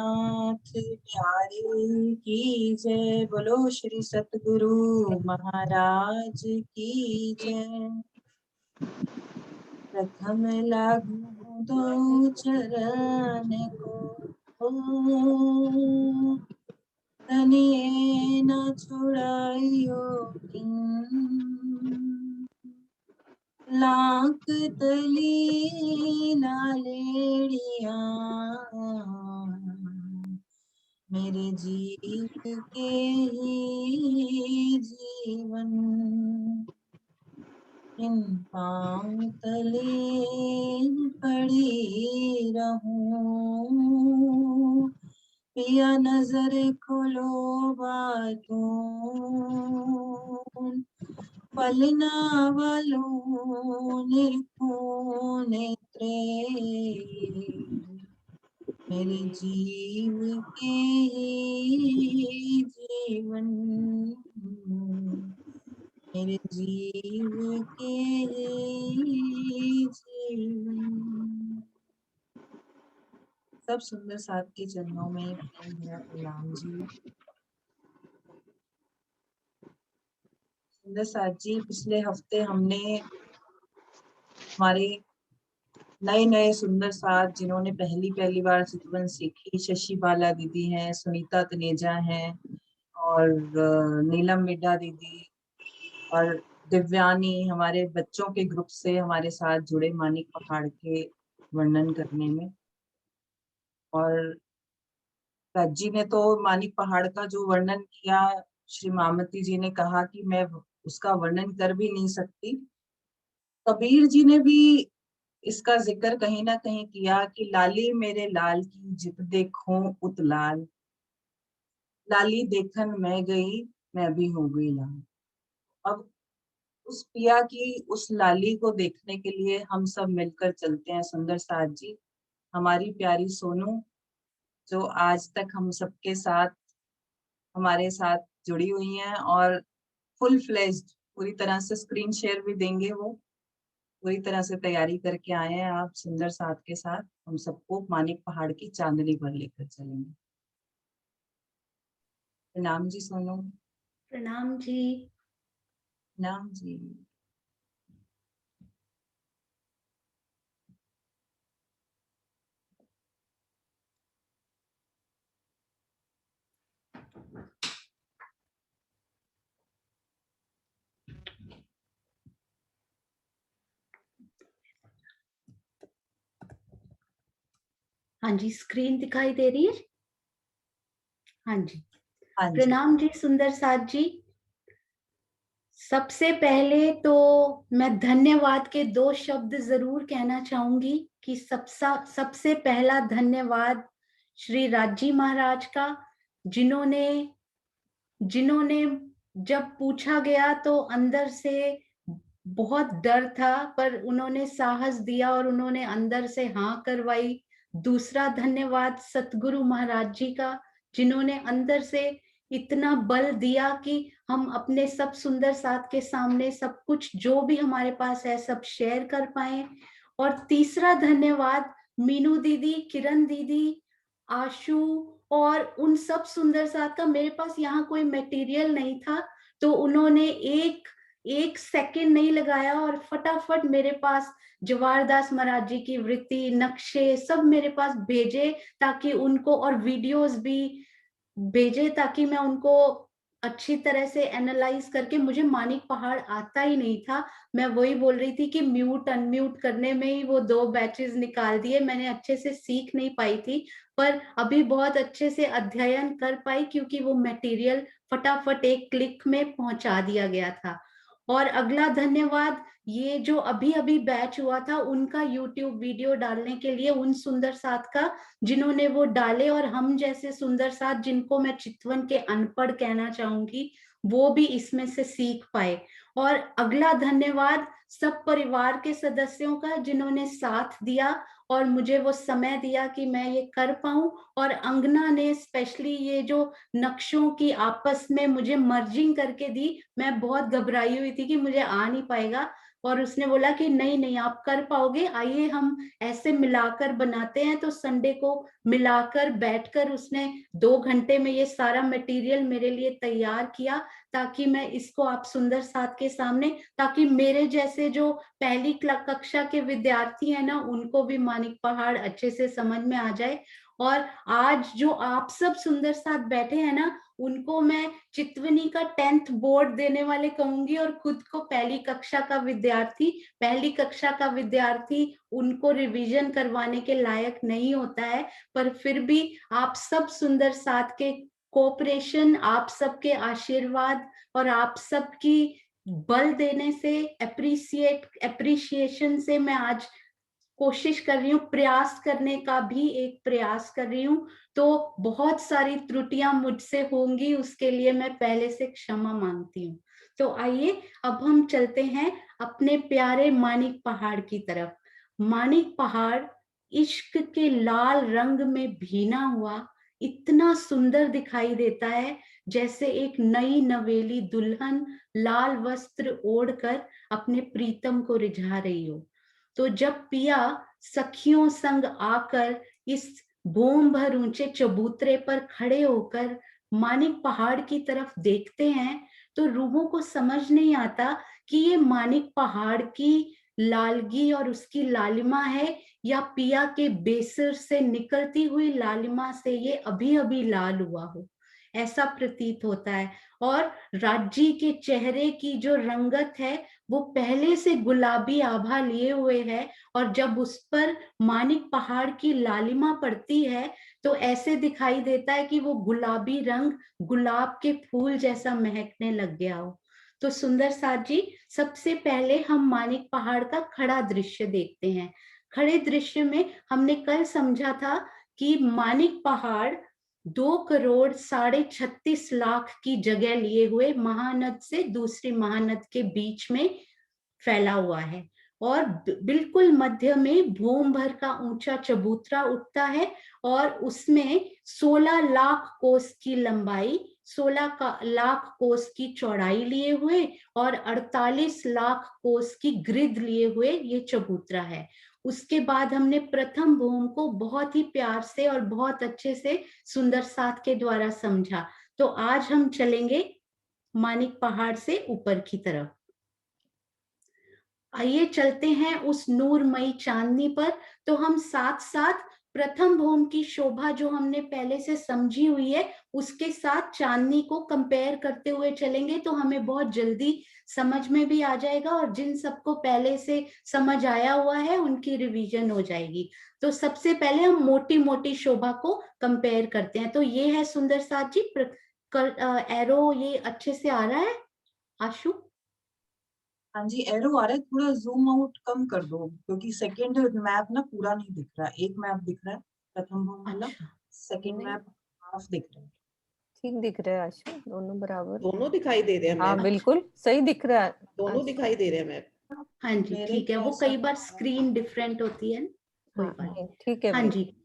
नाथ प्यारे की जय। बोलो श्री सतगुरु महाराज की जय। प्रथम लागू दो चरण को, तनिए न छुड़ाइयो किन। लाख तली लालेड़िया, मेरे जीव के ही जीवन। इन पाँव तले पड़ी रहूं, पिया नजर खोलो बातों। पलना वालों निरखो नेत्रे, मेरे जीव के ही जीवन। मेरे जीव के ही जीवन। सब सुंदर साथ के चरणों में प्रेम भरा प्रणाम जी। सुंदर साथ जी, पिछले हफ्ते हमने हमारे नए नए सुंदर साथ जिन्होंने पहली बार चितवन सीखी, शशि बाला दीदी हैं, सुनीता तनेजा हैं और नीलम मिड्डा दीदी और दिव्यानी, हमारे बच्चों के ग्रुप से हमारे साथ जुड़े मानिक पहाड़ के वर्णन करने में। और जी ने तो मानिक पहाड़ का जो वर्णन किया, श्री मामती जी ने कहा कि मैं उसका वर्णन कर भी नहीं सकती। कबीर जी ने भी इसका जिक्र कहीं ना कहीं किया कि लाली मेरे लाल की जित देखूं उत लाल, लाली देखन मैं गई मैं भी हो गई लाल। अब उस पिया की उस लाली को देखने के लिए हम सब मिलकर चलते हैं सुंदर साथ जी। हमारी प्यारी सोनू जो आज तक हम सबके साथ हमारे साथ जुड़ी हुई हैं और फुल फ्लेज्ड पूरी तरह से स्क्रीन शेयर भी देंगे, वो पूरी तरह से तैयारी करके आए हैं। आप सुंदर साथ के साथ हम सबको मानिक पहाड़ की चांदनी पर लेकर चलेंगे। प्रणाम जी सोनू। प्रणाम जी। प्रणाम जी। हाँ जी, स्क्रीन दिखाई दे रही है? हाँ जी। हाँ जी। प्रणाम जी सुंदर साथ जी। सबसे पहले तो मैं धन्यवाद के 2 शब्द जरूर कहना चाहूंगी कि सबसे पहला धन्यवाद श्री राजी महाराज का, जिन्होंने जब पूछा गया तो अंदर से बहुत डर था, पर उन्होंने साहस दिया और उन्होंने अंदर से हाँ करवाई। दूसरा धन्यवाद सतगुरु महाराज जी का, जिन्होंने अंदर से इतना बल दिया कि हम अपने सब सुंदर साथ के सामने सब कुछ जो भी हमारे पास है सब शेयर कर पाए। और तीसरा धन्यवाद मीनू दीदी, किरण दीदी, आशु और उन सब सुंदर साथ का। मेरे पास यहाँ कोई मटेरियल नहीं था, तो उन्होंने एक सेकंड नहीं लगाया और फटाफट मेरे पास जवाहरदास महाराज जी की वृत्ति, नक्शे सब मेरे पास भेजे, ताकि उनको, और वीडियोस भी भेजे ताकि मैं उनको अच्छी तरह से एनालाइज करके, मुझे मानिक पहाड़ आता ही नहीं था। मैं वही बोल रही थी कि म्यूट अनम्यूट करने में ही वो 2 बैचेस निकाल दिए, मैंने अच्छे से सीख नहीं पाई थी, पर अभी बहुत अच्छे से अध्ययन कर पाई क्योंकि वो मटेरियल फटाफट एक क्लिक में पहुंचा दिया गया था। और अगला धन्यवाद ये जो अभी अभी बैच हुआ था उनका, यूट्यूब वीडियो डालने के लिए उन सुंदर साथ का, जिन्होंने वो डाले, और हम जैसे सुंदर साथ जिनको मैं चितवन के अनपढ़ कहना चाहूंगी, वो भी इसमें से सीख पाए। और अगला धन्यवाद सब परिवार के सदस्यों का, जिन्होंने साथ दिया और मुझे वो समय दिया कि मैं ये कर पाऊं। और अंगना ने स्पेशली ये जो नक्शों की आपस में मुझे मर्जिंग करके दी, मैं बहुत घबराई हुई थी कि मुझे आ नहीं पाएगा, और उसने बोला कि नहीं नहीं आप कर पाओगे, आइए हम ऐसे मिलाकर बनाते हैं। तो संडे को मिलाकर बैठकर उसने 2 घंटे में ये सारा मटेरियल मेरे लिए तैयार किया, ताकि मैं इसको आप सुंदर साथ के सामने, ताकि मेरे जैसे जो पहली कक्षा के विद्यार्थी हैं ना, उनको भी मानिक पहाड़ अच्छे से समझ में आ जाए। और आज जो आप सब सुंदर साथ बैठे हैं ना, उनको मैं चितवनी का 10th बोर्ड देने वाले कहूंगी, और खुद को पहली कक्षा का विद्यार्थी उनको रिवीजन करवाने के लायक नहीं होता है। पर फिर भी आप सब सुंदर साथ के कोऑपरेशन, आप सबके आशीर्वाद और आप सबकी बल देने से, एप्रिसिएशन से मैं आज कोशिश कर रही हूँ, प्रयास करने का भी एक प्रयास कर रही हूँ। तो बहुत सारी त्रुटियां मुझसे होंगी, उसके लिए मैं पहले से क्षमा मांगती हूँ। तो आइए अब हम चलते हैं अपने प्यारे मानिक पहाड़ की तरफ। मानिक पहाड़ इश्क के लाल रंग में भीना हुआ इतना सुंदर दिखाई देता है, जैसे एक नई नवेली दुल्हन लाल वस्त्र ओढ़कर अपने प्रीतम को रिझा रही हो। तो जब पिया सखियों संग आकर इस बोम भर ऊंचे चबूतरे पर खड़े होकर मानिक पहाड़ की तरफ देखते हैं, तो रूहों को समझ नहीं आता कि ये मानिक पहाड़ की लालगी और उसकी लालिमा है, या पिया के बेसर से निकलती हुई लालिमा से ये अभी अभी लाल हुआ हो, ऐसा प्रतीत होता है। और राज्य के चेहरे की जो रंगत है वो पहले से गुलाबी आभा लिए हुए है, और जब उस पर मानिक पहाड़ की लालिमा पड़ती है तो ऐसे दिखाई देता है कि वो गुलाबी रंग गुलाब के फूल जैसा महकने लग गया हो। तो सुंदर साथ जी, सबसे पहले हम मानिक पहाड़ का खड़ा दृश्य देखते हैं। खड़े दृश्य में हमने कल समझा था कि मानिक पहाड़ 2,36,36 की जगह लिए हुए महानद से दूसरी महानद के बीच में फैला हुआ है, और बिल्कुल मध्य में भूम भर का ऊंचा चबूतरा उठता है, और उसमें 16 लाख कोस की लंबाई, 16 लाख कोस की चौड़ाई लिए हुए और 48 लाख कोस की ग्रिड लिए हुए ये चबूतरा है। उसके बाद हमने प्रथम भूम को बहुत ही प्यार से और बहुत अच्छे से सुंदर साथ के द्वारा समझा। तो आज हम चलेंगे मानिक पहाड़ से ऊपर की तरफ। आइए चलते हैं उस नूरमयी चांदनी पर। तो हम साथ साथ प्रथम भूम की शोभा जो हमने पहले से समझी हुई है उसके साथ चांदनी को कंपेयर करते हुए चलेंगे, तो हमें बहुत जल्दी समझ में भी आ जाएगा, और जिन सबको पहले से समझ आया हुआ है उनकी रिवीजन हो जाएगी। तो सबसे पहले हम मोटी मोटी शोभा को कंपेयर करते हैं। तो ये है सुंदर साथ जी, एरो ये अच्छे से आ रहा है आशु? हाँ जी, एरो आ रहा है, थोड़ा जूम आउट कम कर दो क्योंकि सेकंड मैप ना पूरा नहीं दिख रहा। एक मैप दिख रहा है प्रथम भूम वाला, अच्छा, सेकंड नहीं, मैप हाफ दिख रहा है। ठीक दिख रहा है आशु, दोनों बराबर। दोनों दिखाई दे रहे हैं हाँ मैम, बिल्कुल सही दिख रहा है। दोनों दिखाई दे रहे हैं मैम। हाँ जी मेरे ठीक है, को वो ऐसा कई बार दिख रहा है। स्क्रीन डिफरेंट होती है ना, कोई हाँ बात। नहीं, ठीक है हाँ भाई। जी,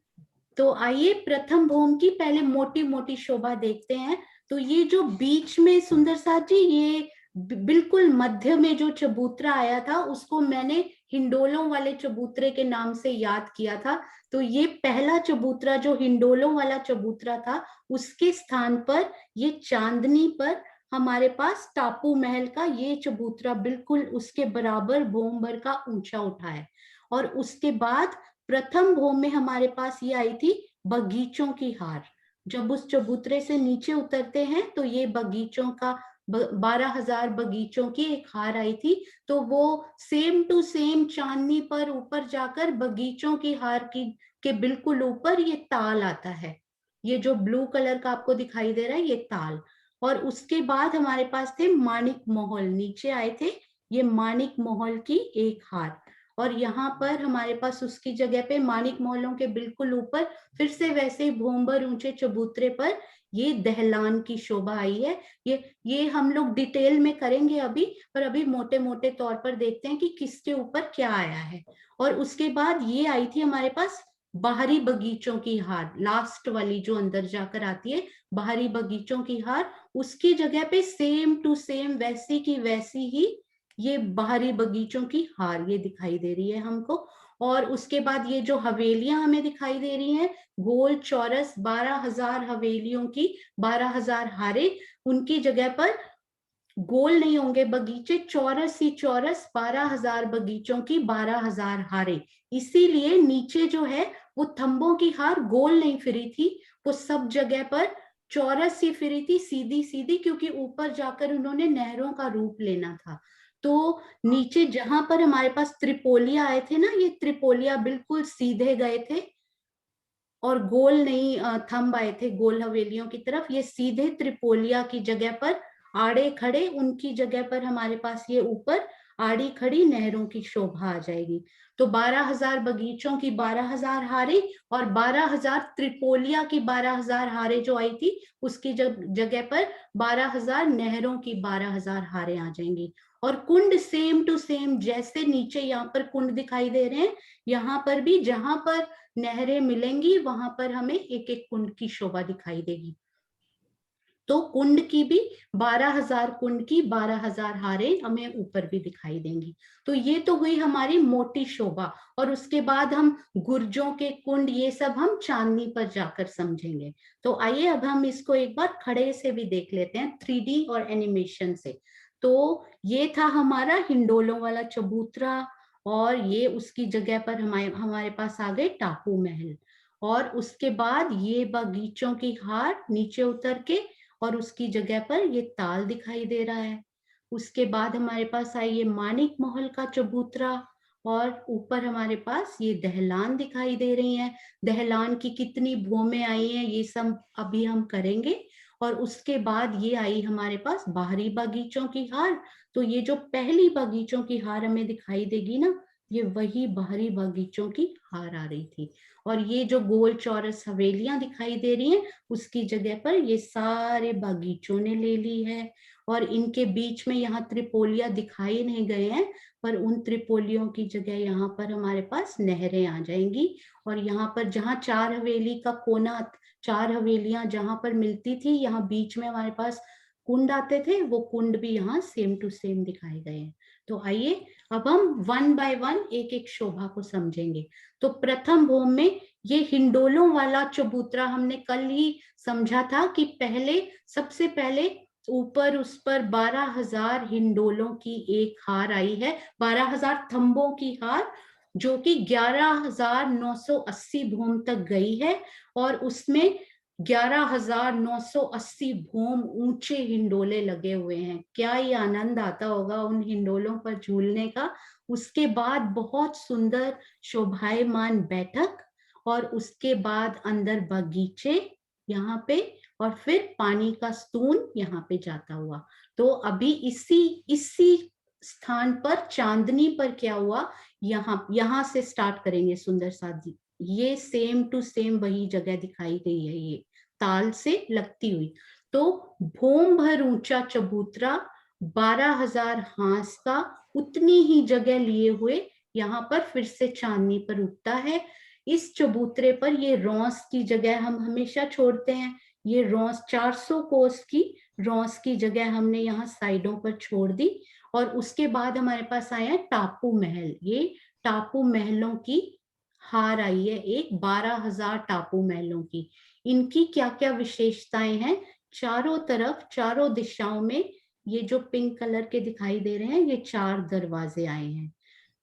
तो आइए प्रथम भूम की पहले मोटी मोटी शोभा देखते हैं। तो ये जो बीच में सुंदर साथ जी, ये बिल्कुल मध्य में जो चबूतरा आया था उसको मैंने हिंडोलों वाले चबूतरे के नाम से याद किया था। तो ये पहला चबूतरा जो हिंडोलों वाला चबूतरा था, उसके स्थान पर ये चांदनी पर हमारे पास टापू महल का ये चबूतरा बिल्कुल उसके बराबर भूम भर का ऊंचा उठा है। और उसके बाद प्रथम भूम में हमारे पास ये आई थी बगीचों की हार। जब उस चबूतरे से नीचे उतरते हैं तो ये बगीचों का 12,000 बगीचों की एक हार आई थी। तो वो सेम टू सेम चांदनी पर ऊपर जाकर बगीचों की हार की के बिल्कुल ऊपर ये ताल आता है। ये जो ब्लू कलर का आपको दिखाई दे रहा है ये ताल। और उसके बाद हमारे पास थे मानिक महल, नीचे आए थे ये मानिक महल की एक हार। और यहाँ पर हमारे पास उसकी जगह पे मानिक महलों के बिल्कुल ऊपर फिर से वैसे ही भूमभर ऊंचे चबूतरे पर ये दहलान की शोभा आई है। ये हम लोग डिटेल में करेंगे अभी, पर अभी मोटे मोटे तौर पर देखते हैं कि किसके ऊपर क्या आया है। और उसके बाद ये आई थी हमारे पास बाहरी बगीचों की हार, लास्ट वाली जो अंदर जाकर आती है बाहरी बगीचों की हार। उसकी जगह पे सेम टू सेम वैसी की वैसी ही ये बाहरी बगीचों की हार ये दिखाई दे रही है हमको। और उसके बाद ये जो हवेलियां हमें दिखाई दे रही हैं, गोल चौरस 12,000 हवेलियों की 12,000 हारे, उनकी जगह पर गोल नहीं होंगे बगीचे, चौरस ही चौरस 12,000 बगीचों की 12,000 हारे। इसीलिए नीचे जो है वो थंबों की हार गोल नहीं फिरी थी, वो सब जगह पर चौरस ही फिरी थी, सीधी सीधी, क्योंकि ऊपर जाकर उन्होंने नहरों का रूप लेना था। तो नीचे जहां पर हमारे पास त्रिपोलिया आए थे ना, ये त्रिपोलिया बिल्कुल सीधे गए थे और गोल नहीं थंब आए थे गोल हवेलियों की तरफ। ये सीधे त्रिपोलिया की जगह पर आड़े खड़े, उनकी जगह पर हमारे पास ये ऊपर आड़ी खड़ी नहरों की शोभा आ जाएगी। तो 12,000 बगीचों की 12,000 हारे और 12,000 त्रिपोलिया की 12,000 हारे जो आई थी, उसकी जगह पर 12,000 नहरों की 12,000 हारे आ जाएंगी। और कुंड सेम टू सेम, जैसे नीचे यहाँ पर कुंड दिखाई दे रहे हैं, यहाँ पर भी जहां पर नहरें मिलेंगी वहां पर हमें एक एक कुंड की शोभा दिखाई देगी। तो कुंड की भी 12,000 कुंड की 12,000 हारें हमें ऊपर भी दिखाई देंगी। तो ये तो हुई हमारी मोटी शोभा। और उसके बाद हम गुर्जों के कुंड ये सब हम चांदनी पर जाकर समझेंगे। तो आइए अब हम इसको एक बार खड़े से भी देख लेते हैं, 3D और एनिमेशन से। तो ये था हमारा हिंडोलों वाला चबूतरा, और ये उसकी जगह पर हमारे पास आ गए टापू महल। और उसके बाद ये बगीचों की हार नीचे उतर के, और उसकी जगह पर ये ताल दिखाई दे रहा है। उसके बाद हमारे पास आई ये मानिक महल का चबूतरा, और ऊपर हमारे पास ये दहलान दिखाई दे रही हैं। दहलान की कितनी भूमें आई हैं ये सब अभी हम करेंगे। और उसके बाद ये आई हमारे पास बाहरी बगीचों की हार। तो ये जो पहली बगीचों की हार हमें दिखाई देगी ना, ये वही बाहरी बगीचों की हार आ रही थी। और ये जो गोल चौरस हवेलियां दिखाई दे रही हैं, उसकी जगह पर ये सारे बागीचों ने ले ली है। और इनके बीच में यहाँ त्रिपोलिया दिखाई नहीं गए हैं, पर उन त्रिपोलियों की जगह यहाँ पर हमारे पास नहरें आ जाएंगी। और यहाँ पर जहाँ चार हवेली का कोना, चार हवेलियां जहां पर मिलती थी, यहाँ बीच में हमारे पास कुंड आते थे, वो कुंड भी यहाँ सेम टू सेम दिखाए गए हैं। तो आइए अब हम वन बाय वन एक एक शोभा को समझेंगे। तो प्रथम भूम में ये हिंडोलों वाला चबूतरा हमने कल ही समझा था कि पहले, सबसे पहले ऊपर उस पर 12,000 हिंडोलों की एक हार आई है, 12,000 थंबों की हार, जो कि 11,980 भूम तक गई है। और उसमें 11,980 भूम ऊंचे हिंडोले लगे हुए हैं। क्या ही आनंद आता होगा उन हिंडोलों पर झूलने का। उसके बाद बहुत सुंदर शोभायमान बैठक, और उसके बाद अंदर बगीचे यहाँ पे, और फिर पानी का स्तून यहाँ पे जाता हुआ। तो अभी इसी स्थान पर चांदनी पर क्या हुआ, यहाँ से स्टार्ट करेंगे सुंदर साथ जी। ये सेम टू सेम वही जगह दिखाई गई है, ये ताल से लगती हुई। तो भूम भर ऊंचा चबूतरा 12,000 हांस का, उतनी ही जगह लिए हुए यहाँ पर फिर से चांदनी पर उगता है। इस चबूतरे पर ये रौस की जगह हम हमेशा छोड़ते हैं। ये रौस 400 कोस की रौस की जगह हमने यहाँ साइडों पर छोड़ दी। और उसके बाद हमारे पास आया टापू महल। ये टापू महलों की हार आई है, एक 12,000 टापू महलों की। इनकी क्या क्या विशेषताएं हैं, चारों तरफ, चारों दिशाओं में ये जो पिंक कलर के दिखाई दे रहे हैं, ये 4 दरवाजे आए हैं,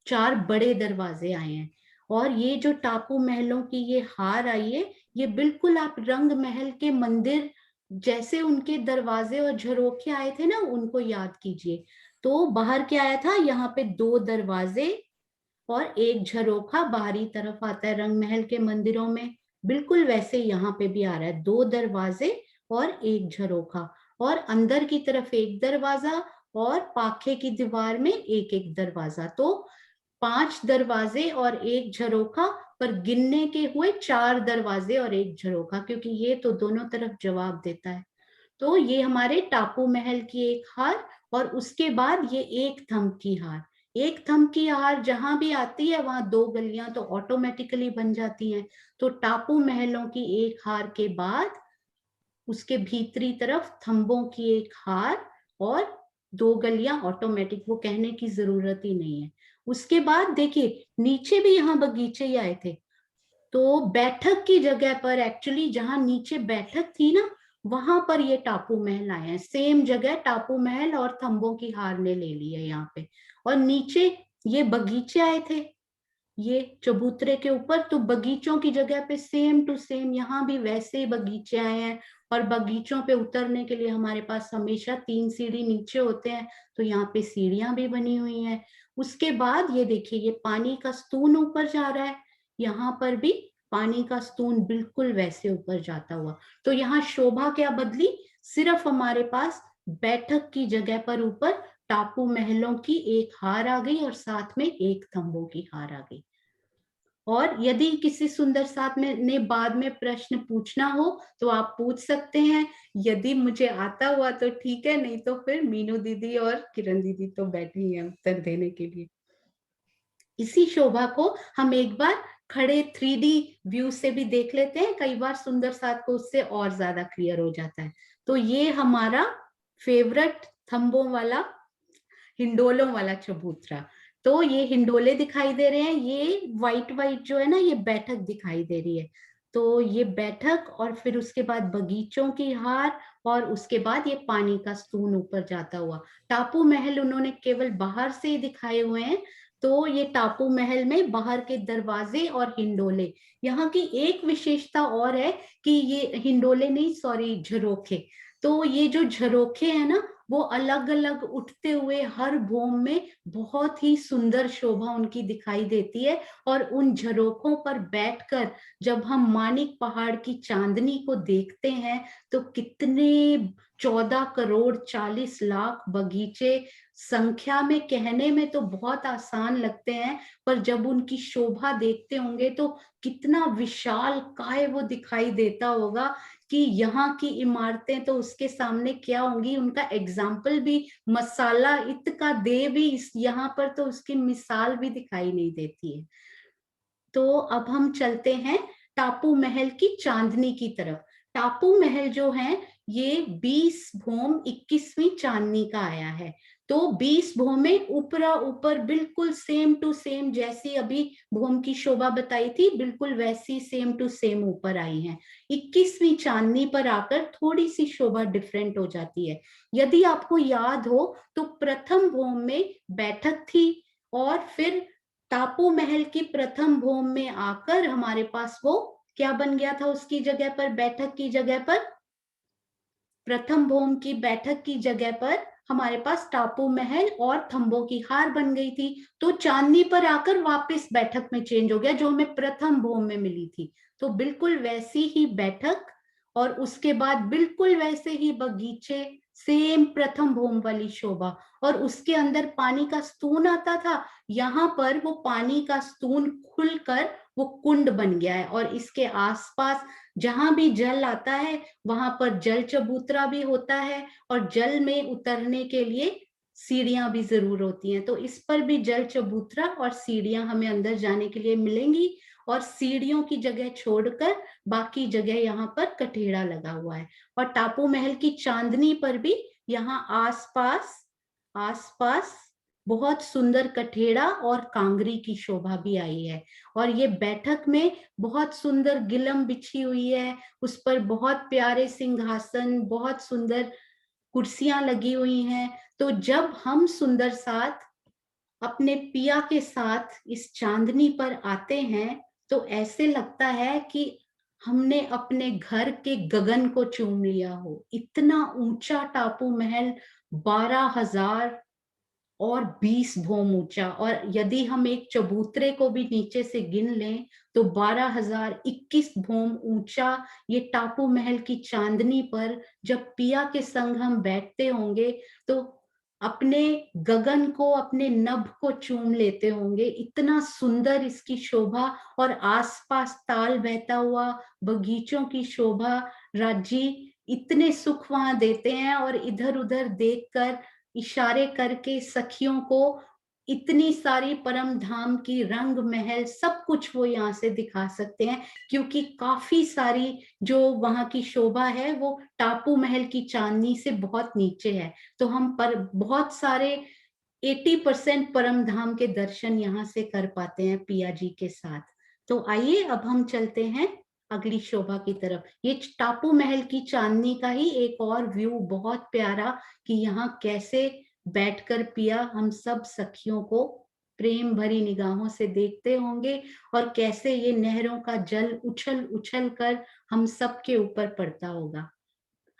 4 बड़े दरवाजे आए हैं। और ये जो टापू महलों की ये हार आई है, ये बिल्कुल आप रंग महल के मंदिर जैसे उनके दरवाजे और झरोखे आए थे ना, उनको याद कीजिए। तो बाहर क्या आया था, यहाँ पे 2 दरवाजे और एक झरोखा बाहरी तरफ आता है रंग महल के मंदिरों में, बिल्कुल वैसे यहाँ पे भी आ रहा है, 2 दरवाजे और एक झरोखा। और अंदर की तरफ एक दरवाजा, और पाखे की दीवार में एक एक दरवाजा। तो 5 दरवाजे और एक झरोखा, पर गिनने के हुए 4 दरवाजे और एक झरोखा, क्योंकि ये तो दोनों तरफ जवाब देता है। तो ये हमारे टापू महल की एक हार। और उसके बाद ये एक थंब की हार। एक थंब की हार जहां भी आती है वहां 2 गलियां तो ऑटोमेटिकली बन जाती हैं। तो टापू महलों की एक हार के बाद उसके भीतरी तरफ थंबों की एक हार, और 2 गलियां ऑटोमेटिक, वो कहने की जरूरत ही नहीं है। उसके बाद देखिए नीचे भी यहाँ बगीचे ही आए थे, तो बैठक की जगह पर एक्चुअली जहां नीचे बैठक थी ना, वहां पर ये टापू महल आए हैं। सेम जगह टापू महल और थंबों की हार ने ले ली है यहाँ पे। और नीचे ये बगीचे आए थे ये चबूतरे के ऊपर, तो बगीचों की जगह पे सेम टू सेम यहाँ भी वैसे ही बगीचे आए हैं। और बगीचों पे उतरने के लिए हमारे पास हमेशा 3 सीढ़ी नीचे होते हैं, तो यहाँ पे सीढ़ियां भी बनी हुई हैं। उसके बाद ये देखिए ये पानी का स्तून ऊपर जा रहा है, यहाँ पर भी पानी का स्तून बिल्कुल वैसे ऊपर जाता हुआ। तो यहाँ शोभा क्या बदली, सिर्फ हमारे पास बैठक की जगह पर ऊपर टापू महलों की एक हार आ गई और साथ में एक थंबों की हार आ गई। और यदि किसी सुंदर साथ में ने बाद में प्रश्न पूछना हो तो आप पूछ सकते हैं। यदि मुझे आता हुआ तो ठीक है, नहीं तो फिर मीनू दीदी और किरण दीदी तो बैठी हैं उत्तर देने के लिए। इसी शोभा को हम एक बार खड़े 3D व्यू से भी देख लेते हैं, कई बार सुंदर साथ को उससे और ज्यादा क्लियर हो जाता है। तो ये हमारा फेवरेट थंबों वाला हिंडोलों वाला चबूतरा। तो ये हिंडोले दिखाई दे रहे हैं, ये व्हाइट व्हाइट जो है ना ये बैठक दिखाई दे रही है। तो ये बैठक और फिर उसके बाद बगीचों की हार और उसके बाद ये पानी का स्तून ऊपर जाता हुआ। टापू महल उन्होंने केवल बाहर से ही दिखाए हुए हैं। तो ये टापू महल में बाहर के दरवाजे और हिंडोले, यहाँ की एक विशेषता और है कि ये हिंडोले नहीं सॉरी झरोखे, तो ये जो झरोखे है ना वो अलग अलग उठते हुए हर भूम में बहुत ही सुंदर शोभा उनकी दिखाई देती है। और उन झरोखों पर बैठकर जब हम मानिक पहाड़ की चांदनी को देखते हैं तो कितने 14 करोड़ 40 लाख बगीचे संख्या में कहने में तो बहुत आसान लगते हैं, पर जब उनकी शोभा देखते होंगे तो कितना विशाल काय वो दिखाई देता होगा कि यहाँ की इमारतें तो उसके सामने क्या होंगी। उनका एग्जाम्पल भी मसाला इत का दे भी इस यहाँ पर तो उसकी मिसाल भी दिखाई नहीं देती है। तो अब हम चलते हैं टापू महल की चांदनी की तरफ। टापू महल जो है ये 20 भोम 21वीं चांदनी का आया है। तो 20 भोमें ऊपरा ऊपर बिल्कुल सेम टू सेम, जैसी अभी भोम की शोभा बताई थी बिल्कुल वैसी सेम टू सेम ऊपर आई हैं। 21वीं चांदनी पर आकर थोड़ी सी शोभा डिफरेंट हो जाती है। यदि आपको याद हो तो प्रथम भोम में बैठक थी और फिर टापू महल की प्रथम भोम में आकर हमारे पास वो क्या बन गया था, उसकी जगह पर बैठक की जगह पर प्रथम भोम की बैठक की जगह पर हमारे पास टापू महल और थंबों की हार बन गई थी। तो चांदनी पर आकर वापस बैठक में चेंज हो गया जो हमें प्रथम भोम में मिली थी। तो बिल्कुल वैसी ही बैठक और उसके बाद बिल्कुल वैसे ही बगीचे, सेम प्रथम भोम वाली शोभा। और उसके अंदर पानी का स्तून आता था, यहाँ पर वो पानी का स्तून खुलकर वो कुंड बन गया है। और इसके आसपास जहां भी जल आता है वहां पर जल चबूतरा भी होता है और जल में उतरने के लिए सीढ़ियां भी जरूर होती हैं। तो इस पर भी जल चबूतरा और सीढ़ियां हमें अंदर जाने के लिए मिलेंगी। और सीढ़ियों की जगह छोड़कर बाकी जगह यहाँ पर कठेड़ा लगा हुआ है। और टापू महल की चांदनी पर भी यहाँ आसपास बहुत सुंदर कठेड़ा और कांगरी की शोभा भी आई है। और ये बैठक में बहुत सुंदर गिलम बिछी हुई है, उस पर बहुत प्यारे सिंहासन, बहुत सुंदर कुर्सियां लगी हुई हैं। तो जब हम सुंदर साथ अपने पिया के साथ इस चांदनी पर आते हैं तो ऐसे लगता है कि हमने अपने घर के गगन को चूम लिया हो। इतना ऊंचा टापू महल, 12,000 और 20 भोम ऊंचा। और यदि हम एक चबूतरे को भी नीचे से गिन लें तो 12,021 भोम ऊंचा ये टापू महल की चांदनी पर जब पिया के संग हम बैठते होंगे तो अपने गगन को, अपने नभ को चूम लेते होंगे। इतना सुंदर इसकी शोभा और आसपास ताल बहता हुआ बगीचों की शोभा। राजी इतने सुख वहां देते हैं और इधर उधर देखकर इशारे करके सखियों को इतनी सारी परम धाम की रंग महल सब कुछ वो यहाँ से दिखा सकते हैं, क्योंकि काफी सारी जो वहां की शोभा है वो टापू महल की चांदनी से बहुत नीचे है। तो हम पर बहुत सारे 80% परम धाम के दर्शन यहाँ से कर पाते हैं पिया जी के साथ। तो आइए अब हम चलते हैं अगली शोभा की तरफ। ये टापू महल की चांदनी का ही एक और व्यू बहुत प्यारा, कि यहाँ कैसे बैठकर पिया हम सब सखियों को प्रेम भरी निगाहों से देखते होंगे, और कैसे ये नहरों का जल उछल उछल कर हम सब के ऊपर पड़ता होगा।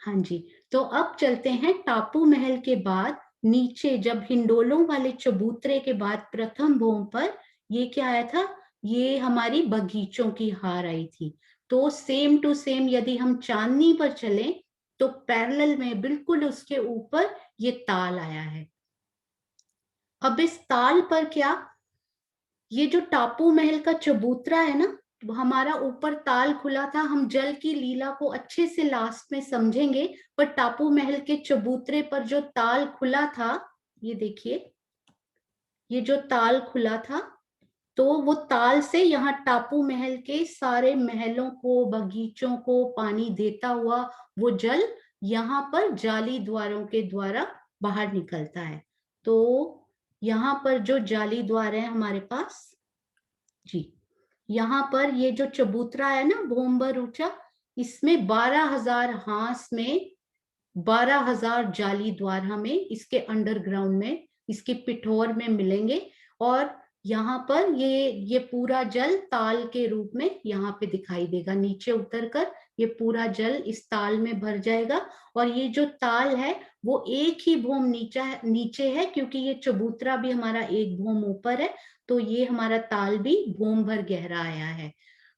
हाँ जी, तो अब चलते हैं टापू महल के बाद नीचे, जब हिंडोलों वाले चबूतरे के बाद प्रथम भूमि पर ये क्या आया था, ये हमारी बगीचों की हार आई थी। तो सेम टू सेम यदि हम चांदनी पर चलें तो पैरेलल में बिल्कुल उसके ऊपर ये ताल आया है। अब इस ताल पर क्या, ये जो टापू महल का चबूतरा है ना, हमारा ऊपर ताल खुला था, हम जल की लीला को अच्छे से लास्ट में समझेंगे, पर टापू महल के चबूतरे पर जो ताल खुला था, ये देखिए, ये जो ताल खुला था, तो वो ताल से यहाँ टापू महल के सारे महलों को, बगीचों को पानी देता हुआ वो जल यहाँ पर जाली द्वारों के द्वारा बाहर निकलता है। तो यहाँ पर जो जाली द्वार है हमारे पास जी, यहाँ पर ये जो चबूतरा है ना भोमभर ऊंचा, इसमें 12,000 हांस में 12,000 जाली द्वार हमें इसके अंडरग्राउंड में, इसके पिठोर में मिलेंगे। और यहाँ पर ये पूरा जल ताल के रूप में यहाँ पे दिखाई देगा। नीचे उतरकर ये पूरा जल इस ताल में भर जाएगा। और ये जो ताल है वो एक ही भूम नीचे है, क्योंकि ये चबूतरा भी हमारा एक भूम ऊपर है, तो ये हमारा ताल भी भूम भर गहरा आया है।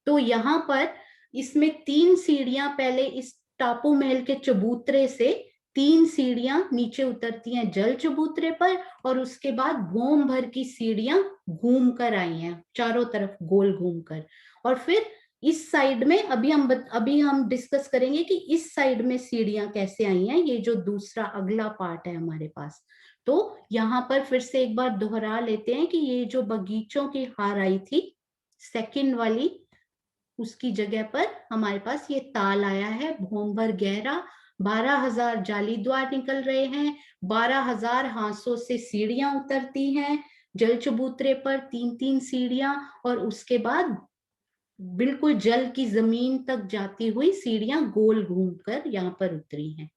तो यहाँ पर इसमें 3 सीढ़ियां, पहले इस टापू महल के चबूतरे से 3 सीढ़ियां नीचे उतरती हैं जल चबूतरे पर, और उसके बाद भूम भर की सीढ़ियां घूम कर आई हैं चारों तरफ गोल घूमकर। और फिर इस साइड में अभी हम डिस्कस करेंगे कि इस साइड में सीढ़ियां कैसे आई हैं, ये जो दूसरा अगला पार्ट है हमारे पास। तो यहाँ पर फिर से एक बार दोहरा लेते हैं कि ये जो बगीचों की हार आई थी सेकंड वाली, उसकी जगह पर हमारे पास ये ताल आया है भूम भर गहरा। 12,000 जाली द्वार निकल रहे हैं, 12,000 हांसों से सीढ़ियां उतरती हैं जल चबूतरे पर, 3-3 सीढ़ियां, और उसके बाद बिल्कुल जल की जमीन तक जाती हुई सीढ़ियां गोल घूमकर यहाँ पर उतरी हैं।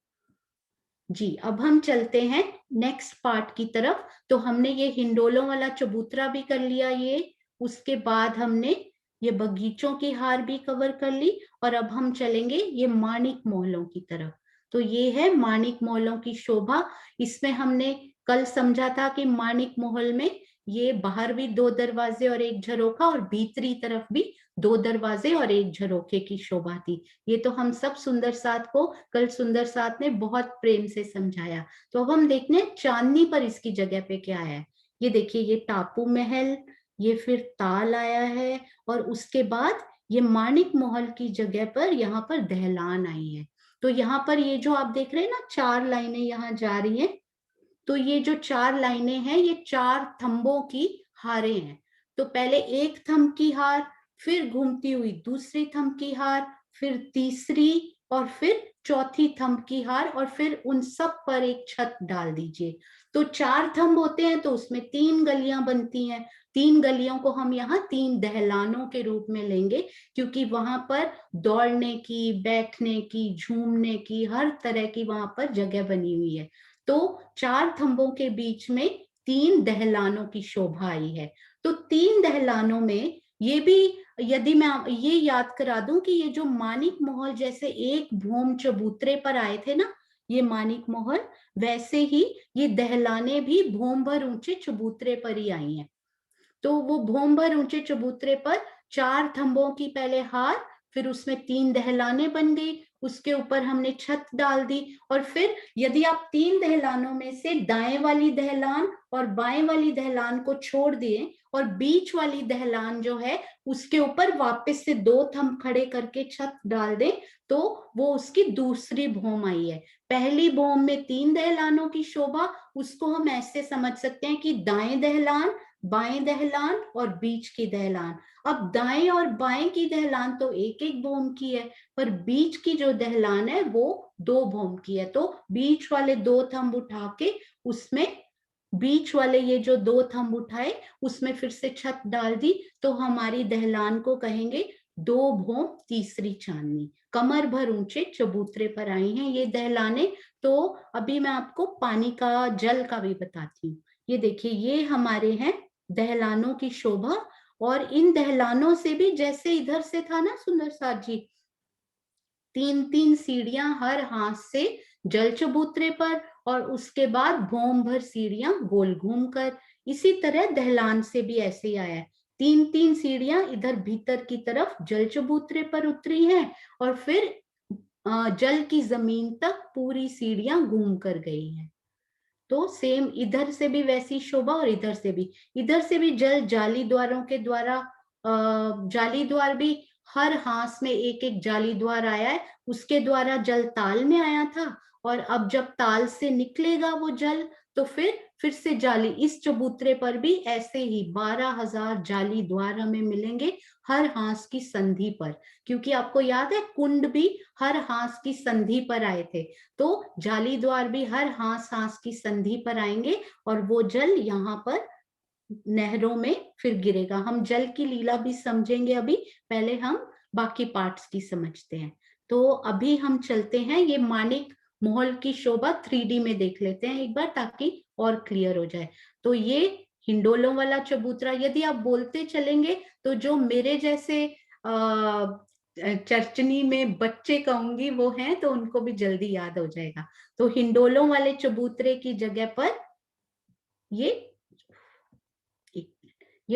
जी, अब हम चलते हैं नेक्स्ट पार्ट की तरफ। तो हमने ये हिंडोलों वाला चबूतरा भी कर लिया, ये उसके बाद हमने ये बगीचों की हार भी कवर कर ली, और अब हम चलेंगे ये माणिक महलों की तरफ। तो ये है माणिक महलों की शोभा। इसमें हमने कल समझा था कि माणिक महल में ये बाहर भी 2 दरवाजे और 1 झरोखा, और भीतरी तरफ भी 2 दरवाजे और 1 झरोखे की शोभा थी। ये तो हम सब सुंदर साथ को कल सुंदर साथ ने बहुत प्रेम से समझाया। तो अब हम देखते हैं चांदनी पर इसकी जगह पे क्या है। ये देखिए, ये टापू महल, ये फिर ताल आया है, और उसके बाद ये माणिक महल की जगह पर यहाँ पर दहलान आई है। तो यहाँ पर ये जो आप देख रहे हैं ना 4 लाइनें यहाँ जा रही हैं, तो ये जो 4 लाइनें हैं ये 4 थंबों की हारें हैं। तो पहले एक थंब की हार, फिर घूमती हुई दूसरी थंब की हार, फिर तीसरी, और फिर चौथी थंब की हार, और फिर उन सब पर एक छत डाल दीजिए। तो 4 थंब होते हैं तो उसमें 3 गलियां बनती हैं। 3 गलियों को हम यहाँ 3 दहलानों के रूप में लेंगे, क्योंकि वहां पर दौड़ने की, बैठने की, झूमने की, हर तरह की वहां पर जगह बनी हुई है। तो 4 थंबों के बीच में 3 दहलानों की शोभा आई है। तो 3 दहलानों में ये भी, यदि मैं ये याद करा दूं कि ये जो माणिक महल जैसे एक भूम चबूतरे पर आए थे ना, ये माणिक महल, वैसे ही ये दहलाने भी भूम भर ऊंचे चबूतरे पर ही आई हैं। तो वो भूम भर ऊंचे चबूतरे पर 4 थंबों की पहले हार, फिर उसमें 3 दहलाने बन गई, उसके ऊपर हमने छत डाल दी। और फिर यदि आप 3 दहलानों में से दाएं वाली दहलान और बाएं वाली दहलान को छोड़ दिए और बीच वाली दहलान जो है उसके ऊपर वापस से 2 थंब खड़े करके छत डाल दें, तो वो उसकी दूसरी भौम आई है। पहली भौम में 3 दहलानों की शोभा, उसको हम ऐसे समझ सकते हैं कि दाएं दहलान, बाएं दहलान और बीच की दहलान। अब दाएं और बाएं की दहलान तो एक एक भौम की है, पर बीच की जो दहलान है वो 2 भौम की है। तो बीच वाले 2 थंब उठा के उसमें बीच वाले ये जो 2 थंब उठाए उसमें फिर से छत डाल दी, तो हमारी दहलान को कहेंगे 2 भौम तीसरी चांदनी। कमर भर ऊंचे चबूतरे पर आई हैं ये दहलाने। तो अभी मैं आपको पानी का, जल का भी बताती हूँ। ये देखिए, ये हमारे हैं दहलानों की शोभा। और इन दहलानों से भी जैसे इधर से था ना सुंदर साथ जी, 3-3 सीढ़ियां हर हाथ से जल चबूतरे पर, और उसके बाद भौम भर सीढ़ियां गोल घूमकर। इसी तरह दहलान से भी ऐसे ही आया है, 3-3 सीढ़ियां इधर भीतर की तरफ जल चबूतरे पर उतरी हैं, और फिर जल की जमीन तक पूरी सीढ़ियां घूम कर गई हैं। तो सेम इधर से भी वैसी शोभा, और इधर से भी जल जाली द्वारों के द्वारा, जाली द्वार भी हर हाथ में एक एक जाली द्वार आया है, उसके द्वारा जल ताल में आया था। और अब जब ताल से निकलेगा वो जल, तो फिर से जाली, इस चबूतरे पर भी ऐसे ही 12,000 जाली द्वार हमें मिलेंगे हर हाथ की संधि पर। क्योंकि आपको याद है कुंड भी हर हाथ की संधि पर आए थे, तो जाली द्वार भी हर हाथ की संधि पर आएंगे, और वो जल यहाँ पर नहरों में फिर गिरेगा। हम जल की लीला भी समझेंगे अभी, पहले हम बाकी पार्ट्स की समझते हैं। तो अभी हम चलते हैं, ये मानिक महल की शोभा 3D में देख लेते हैं एक बार, ताकि और क्लियर हो जाए। तो ये हिंडोलों वाला चबूतरा, यदि आप बोलते चलेंगे तो जो मेरे जैसे चर्चनी में बच्चे कहूंगी वो हैं, तो उनको भी जल्दी याद हो जाएगा। तो हिंडोलों वाले चबूतरे की जगह पर ये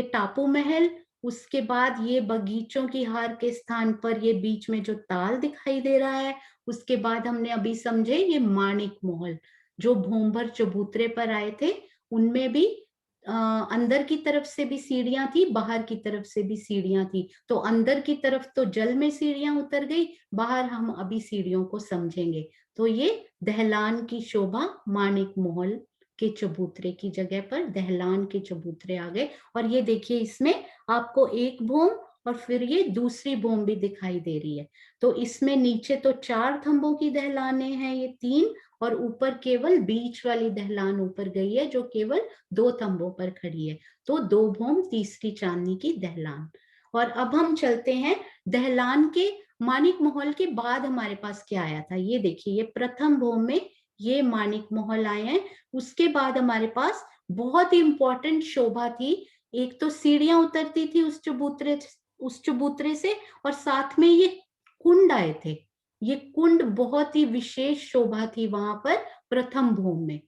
टापू महल, उसके बाद ये बगीचों की हार के स्थान पर ये बीच में जो ताल दिखाई दे रहा है, उसके बाद हमने अभी समझे ये माणिक महल, जो भोंबर चबूतरे पर आए थे, उनमें भी अंदर की तरफ से भी सीढ़ियां थी, बाहर की तरफ से भी सीढ़ियां थी। तो अंदर की तरफ तो जल में सीढ़ियां उतर गई, बाहर हम अभी सीढ़ियों को समझेंगे। तो ये दहलान की शोभा माणिक महल के चबूतरे की जगह पर दहलान के चबूतरे आ गए। और ये देखिए, इसमें आपको एक भौम और फिर ये दूसरी भौम भी दिखाई दे रही है। तो इसमें नीचे तो 4 थंबों की दहलाने हैं, ये 3, और ऊपर केवल बीच वाली दहलान ऊपर गई है जो केवल 2 थंबों पर खड़ी है। तो 2 भौम तीसरी चांदनी की दहलान। और अब हम चलते हैं दहलान के मानिक महल के बाद हमारे पास क्या आया था। ये देखिए, ये प्रथम भौम में ये मानिक महल आए हैं। उसके बाद हमारे पास बहुत ही इंपॉर्टेंट शोभा थी, एक तो सीढ़ियां उतरती थी उस चबूतरे से, और साथ में ये कुंड आए थे। ये कुंड बहुत ही विशेष शोभा थी वहां पर प्रथम भौम में।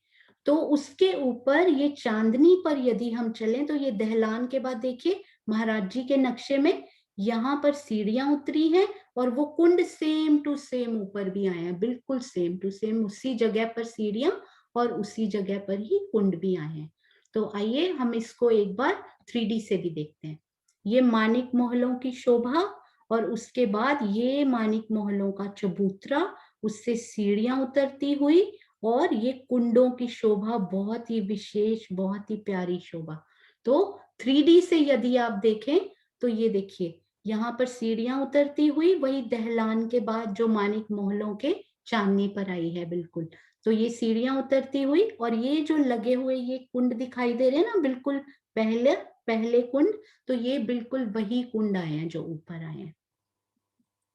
तो उसके ऊपर ये चांदनी पर यदि हम चलें, तो ये दहलान के बाद देखिए महाराज जी के नक्शे में यहाँ पर सीढ़ियां उतरी हैं, और वो कुंड सेम टू सेम ऊपर भी आए हैं, बिल्कुल सेम टू सेम उसी जगह पर सीढ़ियां और उसी जगह पर ही कुंड भी आए हैं। तो आइए हम इसको एक बार 3D से भी देखते हैं। ये मानिक महलों की शोभा, और उसके बाद ये मानिक महलों का चबूतरा, उससे सीढ़ियां उतरती हुई, और ये कुंडों की शोभा, बहुत ही विशेष, बहुत ही प्यारी शोभा। तो 3D से यदि आप देखें तो ये देखिए, यहाँ पर सीढ़ियां उतरती हुई वही दहलान के बाद जो मानिक महलों के चांदनी पर आई है बिल्कुल। तो ये सीढ़ियां उतरती हुई, और ये जो लगे हुए ये कुंड दिखाई दे रहे हैं ना, बिल्कुल पहले कुंड, तो ये बिल्कुल वही कुंड आए हैं जो ऊपर आए हैं।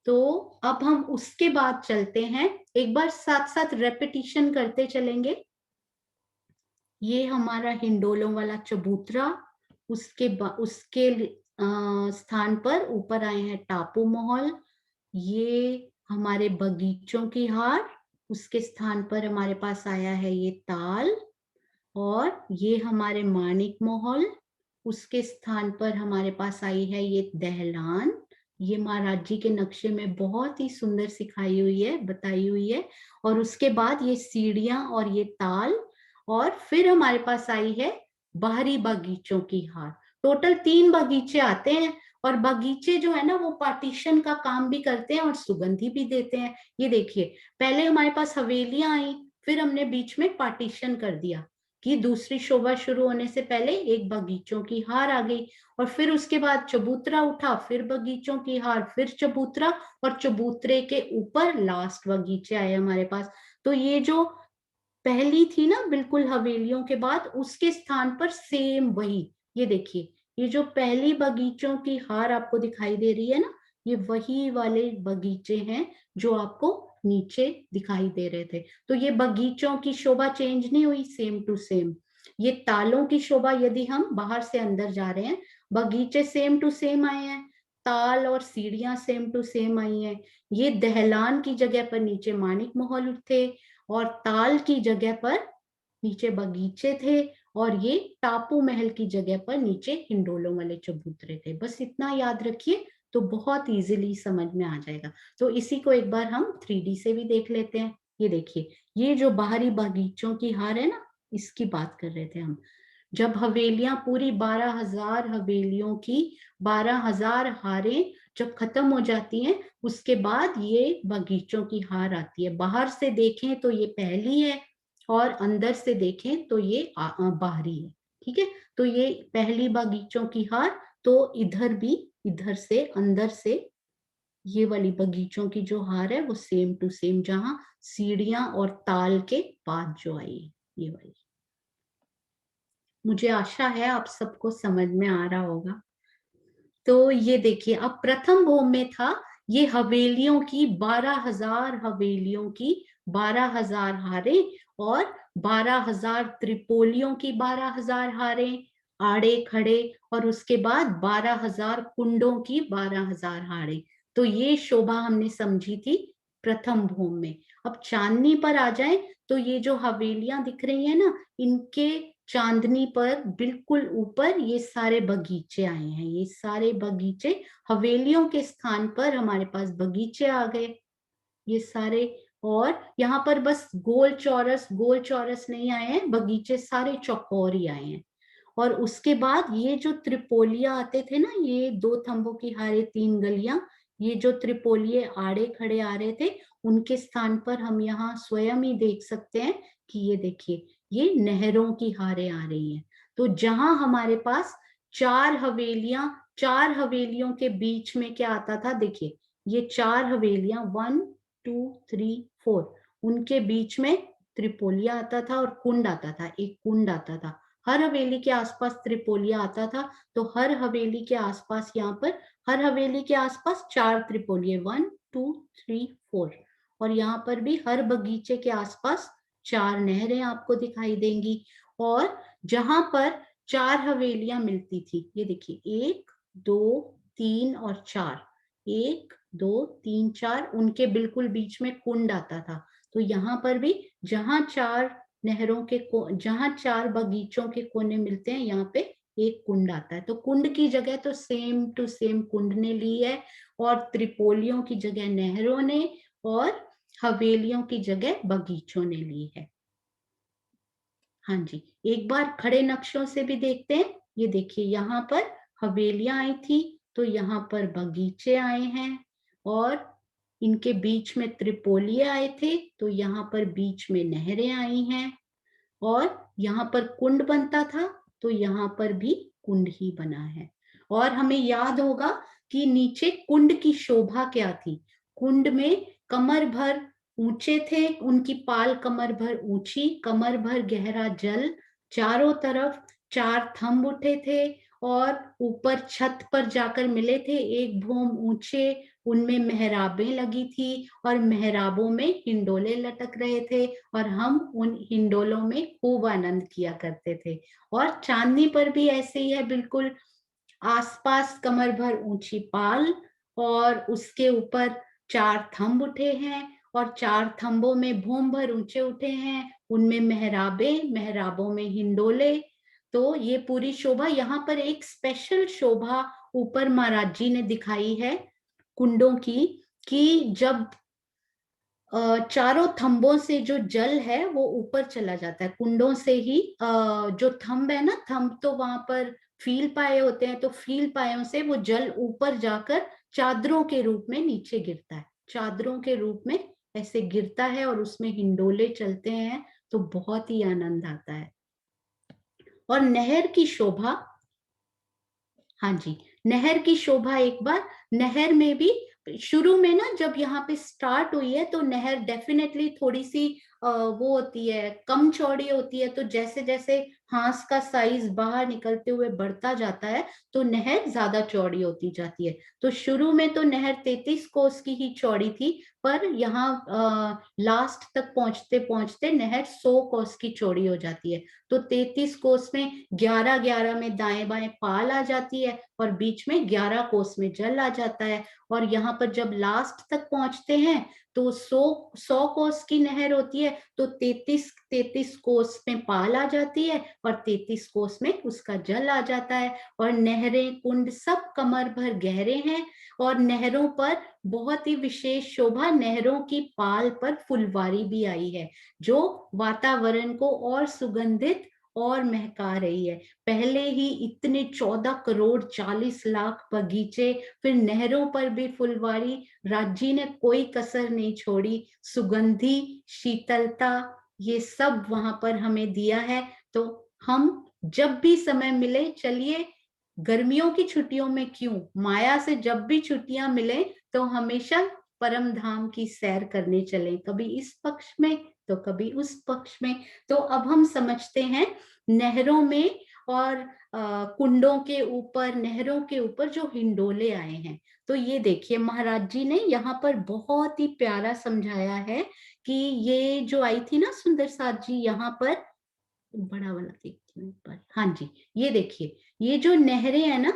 तो अब हम उसके बाद चलते हैं, एक बार साथ साथ रेपिटिशन करते चलेंगे। ये हमारा हिंडोलों वाला चबूतरा, उसके स्थान पर ऊपर आए हैं टापू महल। ये हमारे बगीचों की हार, उसके स्थान पर हमारे पास आया है ये ताल। और ये हमारे मानिक महल, उसके स्थान पर हमारे पास आई है ये दहलान। ये महाराज जी के नक्शे में बहुत ही सुंदर सिखाई हुई है, बताई हुई है। और उसके बाद ये सीढ़ियां और ये ताल, और फिर हमारे पास आई है बाहरी बगीचों की हार। टोटल 3 बगीचे आते हैं, और बगीचे जो है ना वो पार्टीशन का काम भी करते हैं और सुगंधी भी देते हैं। ये देखिए, पहले हमारे पास हवेलियां आई, फिर हमने बीच में पार्टीशन कर दिया कि दूसरी शोभा शुरू होने से पहले एक बगीचों की हार आ गई, और फिर उसके बाद चबूतरा उठा, फिर बगीचों की हार, फिर चबूतरा, और चबूतरे के ऊपर लास्ट बगीचे आए हमारे पास। तो ये जो पहली थी ना बिल्कुल हवेलियों के बाद, उसके स्थान पर सेम वही, ये देखिए, ये जो पहली बगीचों की हार आपको दिखाई दे रही है ना, ये वही वाले बगीचे हैं जो आपको नीचे दिखाई दे रहे थे। तो ये बगीचों की शोभा चेंज नहीं हुई, सेम टू सेम। ये तालों की शोभा, यदि हम बाहर से अंदर जा रहे हैं, बगीचे सेम टू सेम आए हैं, ताल और सीढ़ियां सेम टू सेम आई हैं। ये दहलान की जगह पर नीचे माणिक महल थे, और ताल की जगह पर नीचे बगीचे थे, और ये टापू महल की जगह पर नीचे हिंडोलों वाले चबूतरे थे। बस इतना याद रखिए तो बहुत इजीली समझ में आ जाएगा। तो इसी को एक बार हम 3D से भी देख लेते हैं। ये देखिए, ये जो बाहरी बगीचों की हार है ना, इसकी बात कर रहे थे हम। जब हवेलियां पूरी 12,000 हवेलियों की 12,000 हारें जब खत्म हो जाती हैं, उसके बाद ये बगीचों की हार आती है। बाहर से देखें तो ये पहली है, और अंदर से देखें तो ये बाहरी है। ठीक है, तो ये पहली बगीचों की हार, तो इधर भी, इधर से अंदर से ये वाली बगीचों की जो हार है वो सेम टू सेम, जहां सीढ़ियां और ताल के बाद जो आई ये वाली। मुझे आशा है आप सबको समझ में आ रहा होगा। तो ये देखिए, अब प्रथम भोम में था ये हवेलियों की 12,000 हवेलियों की 12,000 हारें, और 12,000 त्रिपोलियों की 12,000 हारें, आड़े खड़े, और उसके बाद 12,000 कुंडों की 12,000 हारें। तो ये शोभा हमने समझी थी प्रथम भोम में। अब चांदनी पर आ जाए तो ये जो हवेलियां दिख रही है ना, इनके चांदनी पर बिल्कुल ऊपर ये सारे बगीचे आए हैं। ये सारे बगीचे, हवेलियों के स्थान पर हमारे पास बगीचे आ गए ये सारे। और यहाँ पर बस गोल चौरस नहीं आए हैं, बगीचे सारे चौकोर ही आए हैं। और उसके बाद ये जो त्रिपोलिया आते थे ना, ये 2 थंबों की हारे 3 गलियां, ये जो त्रिपोलिये आड़े खड़े आ रहे थे, उनके स्थान पर हम यहाँ स्वयं ही देख सकते हैं कि ये देखिए, ये नहरों की हारें आ रही हैं। तो जहां हमारे पास 4 हवेलियां, 4 हवेलियों के बीच में क्या आता था, देखिए ये 4 हवेलियां 1 2 3 4, उनके बीच में त्रिपोलिया आता था और कुंड आता था, एक कुंड आता था। हर हवेली के आसपास त्रिपोलिया आता था, तो हर हवेली के आसपास, यहाँ पर हर हवेली के आसपास 4 त्रिपोलिये, 1 2 3 4। और यहाँ पर भी हर बगीचे के आसपास 4 नहरें आपको दिखाई देंगी। और जहां पर 4 हवेलियां मिलती थी, ये देखिए 1 2 3 और 4, 1 2 3 4, उनके बिल्कुल बीच में कुंड आता था। तो यहाँ पर भी जहां 4 नहरों के जहां 4 बगीचों के कोने मिलते हैं, यहाँ पे एक कुंड आता है। तो कुंड की जगह तो सेम टू सेम कुंड ने ली है, और त्रिपोलियों की जगह नहरों ने, और हवेलियों की जगह बगीचों ने ली है। हाँ जी, एक बार खड़े नक्शों से भी देखते हैं। ये देखिए, यहाँ पर हवेलियां आई थी, तो यहाँ पर बगीचे आए हैं, और इनके बीच में त्रिपोलिये आए थे, तो यहाँ पर बीच में नहरें आई हैं। और यहाँ पर कुंड बनता था, तो यहाँ पर भी कुंड ही बना है। और हमें याद होगा कि नीचे कुंड की शोभा क्या थी। कुंड में कमर भर ऊंचे थे, उनकी पाल कमर भर ऊंची, कमर भर गहरा जल, चारों तरफ 4 थंब उठे थे, और ऊपर छत पर जाकर मिले थे 1 भोम ऊंचे, उनमें मेहराबें लगी थी, और मेहराबों में हिंडोले लटक रहे थे, और हम उन हिंडोलों में खूब आनंद किया करते थे। और चांदनी पर भी ऐसे ही है बिल्कुल, आसपास कमर भर ऊंची पाल, और उसके ऊपर 4 थंब उठे हैं, और 4 थंबों में भूम भर ऊंचे उठे हैं, उनमें मेहराबें, मेहराबों में हिंडोले। तो ये पूरी शोभा, यहाँ पर एक स्पेशल शोभा ऊपर महाराज जी ने दिखाई है, कुंडों की, कि जब चारों थंबों से जो जल है वो ऊपर चला जाता है कुंडों से ही। जो थंब है ना, थंब तो वहां पर फील पाए होते हैं, तो फील पायों से वो जल ऊपर जाकर चादरों के रूप में नीचे गिरता है, चादरों के रूप में ऐसे गिरता है और उसमें हिंडोले चलते हैं, तो बहुत ही आनंद आता है। और नहर की शोभा, हाँ जी, नहर की शोभा, एक बार नहर में भी शुरू में ना जब यहाँ पे स्टार्ट हुई है तो नहर डेफिनेटली थोड़ी सी वो होती है, कम चौड़ी होती है, तो जैसे जैसे हांस का साइज बाहर निकलते हुए बढ़ता जाता है तो नहर ज्यादा चौड़ी होती जाती है। तो शुरू में तो नहर 33 कोस की ही चौड़ी थी, पर यहाँ लास्ट तक पहुंचते पहुंचते नहर 100 कोस की चौड़ी हो जाती है। तो 33 कोस में 11-11 में दाएं बाएं पाल आ जाती है और बीच में 11 कोस में जल आ जाता है। और यहाँ पर जब लास्ट तक पहुंचते हैं तो 100 कोस की नहर होती है, तो 33 कोस में पाल आ जाती है और 33 कोस में उसका जल आ जाता है। और नहरें कुंड सब कमर भर गहरे हैं। और नहरों पर बहुत ही विशेष शोभा, नहरों की पाल पर फुलवारी भी आई है, जो वातावरण को और सुगंधित और महका रही है। पहले ही इतने 14 करोड़ 40 लाख बगीचे, फिर नहरों पर भी फुलवारी, राज्य ने कोई कसर नहीं छोड़ी। सुगंधी, शीतलता, ये सब वहां पर हमें दिया है। तो हम जब भी समय मिले, चलिए गर्मियों की छुट्टियों में क्यों, माया से जब भी छुट्टियां मिले तो हमेशा परम धाम की सैर करने चले, कभी इस पक्ष में तो कभी उस पक्ष में। तो अब हम समझते हैं नहरों में और कुंडों के ऊपर, नहरों के ऊपर जो हिंडोले आए हैं। तो ये देखिए महाराज जी ने यहाँ पर बहुत ही प्यारा समझाया है कि ये जो आई थी ना सुंदर साथ जी, यहाँ पर बड़ा वाला देखती हूँ ऊपर, हाँ जी, ये देखिए, ये जो नहरें है ना,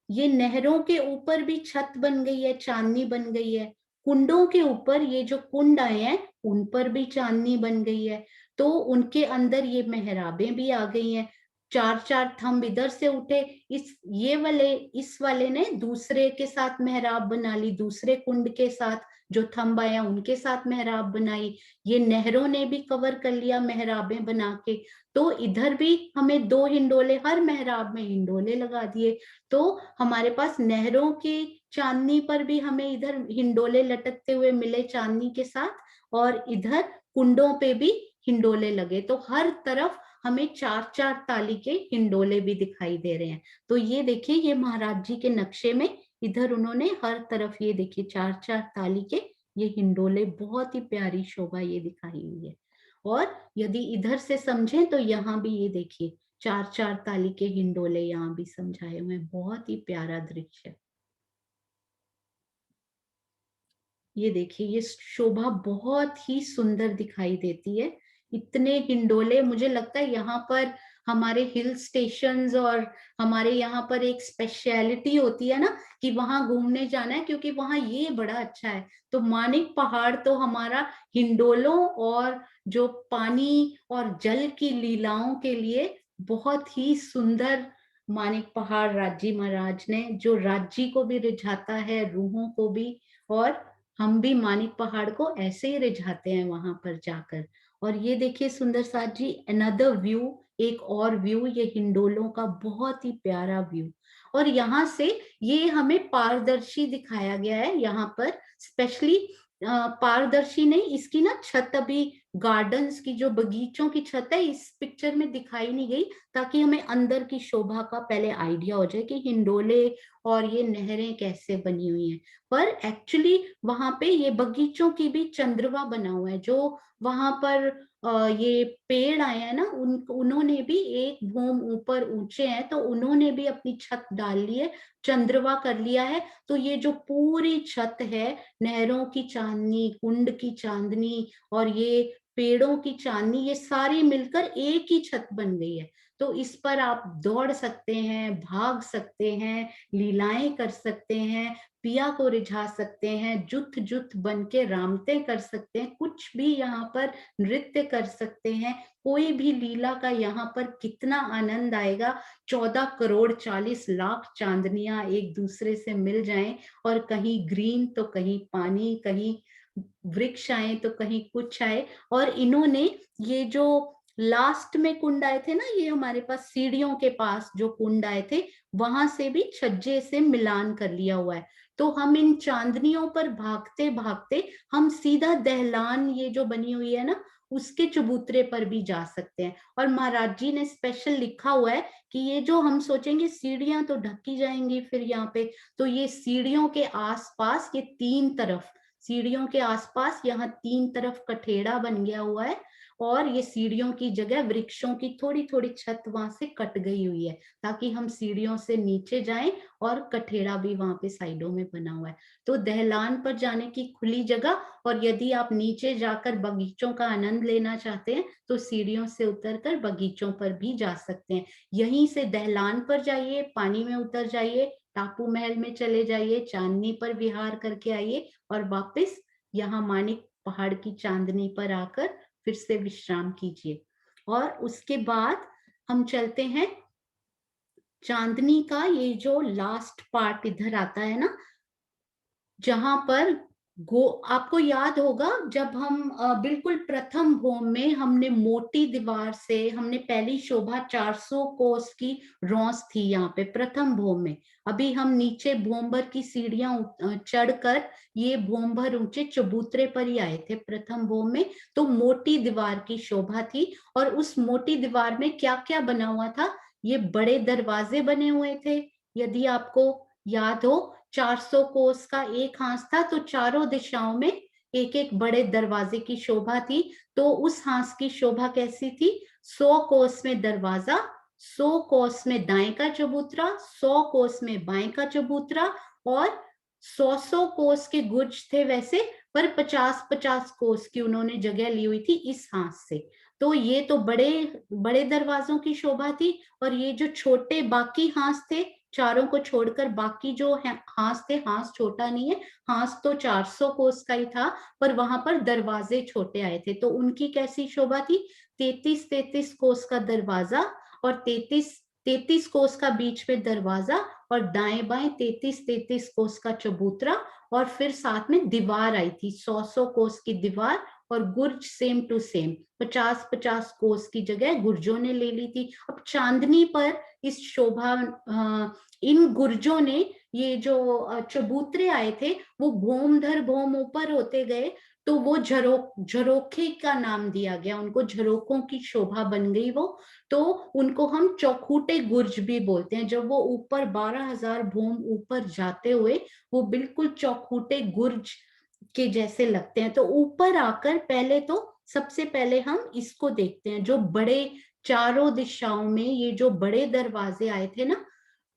ये नहरों के ऊपर भी छत बन गई है, चांदनी बन गई है। कुंडों के ऊपर ये जो कुंड आए हैं उन पर भी चांदनी बन गई है। तो उनके अंदर ये मेहराबें भी आ गई हैं। 4-4 थंब इधर से उठे, इस वाले ने दूसरे के साथ मेहराब बना ली, दूसरे कुंड के साथ जो थंब आया उनके साथ मेहराब बनाई। ये नहरों ने भी कवर कर लिया मेहराबें बना के। तो इधर भी हमें 2 हिंडोले, हर मेहराब में हिंडोले लगा दिए। तो हमारे पास नहरों की चांदनी पर भी हमें इधर हिंडोले लटकते हुए मिले चांदनी के साथ, और इधर कुंडों पे भी हिंडोले लगे। तो हर तरफ हमें 4-4 ताली के हिंडोले भी दिखाई दे रहे हैं। तो ये देखिए, ये महाराज जी के नक्शे में इधर उन्होंने हर तरफ ये देखिए 4-4 ताली के ये हिंडोले, बहुत ही प्यारी शोभा ये दिखाई हुई है। और यदि इधर से समझें तो यहाँ भी ये देखिए 4-4 ताली के हिंडोले यहाँ भी समझाए हुए हैं, बहुत ही प्यारा दृश्य। ये देखिए, ये शोभा बहुत ही सुंदर दिखाई देती है। इतने हिंडोले, मुझे लगता है यहाँ पर हमारे हिल स्टेशंस और हमारे यहाँ पर एक स्पेशलिटी होती है ना कि वहां घूमने जाना है, क्योंकि वहां ये बड़ा अच्छा है। तो मानिक पहाड़ तो हमारा हिंडोलों और जो पानी और जल की लीलाओं के लिए बहुत ही सुंदर मानिक पहाड़ राज्य महाराज ने, जो राज्य को भी रिझाता है, रूहों को भी। और हम भी मानिक पहाड़ को ऐसे ही रिझाते हैं वहां पर जाकर। और ये देखिए सुंदर साथ जी, अनदर व्यू, एक और व्यू, ये हिंडोलों का बहुत ही प्यारा व्यू। और यहाँ से ये हमें पारदर्शी दिखाया गया है यहाँ पर, स्पेशली पारदर्शी नहीं, इसकी ना छत अभी गार्डन्स की, जो बगीचों की छत है, इस पिक्चर में दिखाई नहीं गई, ताकि हमें अंदर की शोभा का पहले आइडिया हो जाए कि हिंडोले और ये नहरें कैसे बनी हुई हैं। पर एक्चुअली वहां पे ये बगीचों की भी चंद्रवा बना हुआ है। जो वहां पर ये पेड़ आए हैं ना, उन्होंने भी एक भूम ऊपर ऊंचे हैं, तो उन्होंने भी अपनी छत डाल ली है, चंद्रवा कर लिया है। तो ये जो पूरी छत है, नहरों की चांदनी, कुंड की चांदनी और ये पेड़ों की चांदनी, ये सारी मिलकर एक ही छत बन गई है। तो इस पर आप दौड़ सकते हैं, भाग सकते हैं, लीलाएं कर सकते हैं, पिया को रिझा सकते हैं, जुत जुत बन के रामते कर सकते हैं, कुछ भी यहाँ पर नृत्य कर सकते हैं। कोई भी लीला का यहाँ पर कितना आनंद आएगा। 14 करोड़ 40 लाख चांदनियां एक दूसरे से मिल जाएं, और कहीं ग्रीन तो कहीं पानी, कहीं वृक्ष आए तो कहीं कुछ आए। और इन्होंने ये जो लास्ट में कुंड आए थे ना, ये हमारे पास सीढ़ियों के पास जो कुंड आए थे, वहां से भी छज्जे से मिलान कर लिया हुआ है। तो हम इन चांदनियों पर भागते भागते हम सीधा दहलान, ये जो बनी हुई है ना, उसके चबूतरे पर भी जा सकते हैं। और महाराज जी ने स्पेशल लिखा हुआ है कि ये जो हम सोचेंगे सीढ़ियां तो ढकी जाएंगी फिर यहाँ पे, तो ये सीढ़ियों के आसपास, ये 3 तरफ सीढ़ियों के आसपास यहाँ 3 तरफ कठेड़ा बन गया हुआ है, और ये सीढ़ियों की जगह वृक्षों की थोड़ी थोड़ी छत वहां से कट गई हुई है, ताकि हम सीढ़ियों से नीचे जाएं, और कठेड़ा भी वहां पे साइडों में बना हुआ है। तो दहलान पर जाने की खुली जगह, और यदि आप नीचे जाकर बगीचों का आनंद लेना चाहते हैं तो सीढ़ियों से उतरकर बगीचों पर भी जा सकते हैं। यहीं से दहलान पर जाइए, पानी में उतर जाइए, टापू महल में चले जाइए, चांदनी पर विहार करके आइए, और वापस यहाँ मानिक पहाड़ की चांदनी पर आकर फिर से विश्राम कीजिए। और उसके बाद हम चलते हैं चांदनी का ये जो लास्ट पार्ट इधर आता है ना, जहां पर आपको याद होगा जब हम बिल्कुल प्रथम भोम में हमने मोटी दीवार से हमने पहली शोभा 400 कोस की रौंस थी यहाँ पे प्रथम भोम में। अभी हम नीचे भोम भर की सीढ़ियां चढ़कर ये भोम भर ऊंचे चबूतरे पर ही आए थे प्रथम भोम में। तो मोटी दीवार की शोभा थी, और उस मोटी दीवार में क्या क्या बना हुआ था, ये बड़े दरवाजे बने हुए थे। यदि आपको याद हो, 400 कोस का एक हांस था, तो चारों दिशाओं में एक एक बड़े दरवाजे की शोभा थी। तो उस हांस की शोभा कैसी थी, 100 कोस में दरवाजा, 100 कोस में दाएं का चबूतरा, 100 कोस में बाएं का चबूतरा, और 100 कोस के गुर्ज थे वैसे, पर 50-50 कोस की उन्होंने जगह ली हुई थी इस हांस से। तो ये तो बड़े बड़े दरवाजों की शोभा थी। और ये जो छोटे बाकी हांस थे, चारों को छोड़कर बाकी जो हांस थे, हांस छोटा नहीं है, हांस तो 400 कोस का ही था, पर वहां पर दरवाजे छोटे आए थे। तो उनकी कैसी शोभा थी, 33-33 कोस का दरवाजा, और 33 कोस का बीच में दरवाजा, और दाएं बाएं 33-33 कोस का चबूतरा, और फिर साथ में दीवार आई थी, 100 कोस की दीवार, और गुर्ज सेम टू सेम 50-50 कोस की जगह गुर्जों ने ले ली थी। अब चांदनी पर इस शोभा इन गुर्जों ने ये जो चबूतरे आए थे, वो भोम धर भोम ऊपर होते गए, तो वो झरोखे का नाम दिया गया उनको, झरोकों की शोभा बन गई वो। तो उनको हम चौखूटे गुर्ज भी बोलते हैं। जब वो ऊपर 12,000 भोम ऊपर जाते हुए वो बिल्कुल चौखूटे गुर्ज के जैसे लगते हैं। तो ऊपर आकर पहले तो सबसे पहले हम इसको देखते हैं, जो बड़े चारों दिशाओं में ये जो बड़े दरवाजे आए थे ना,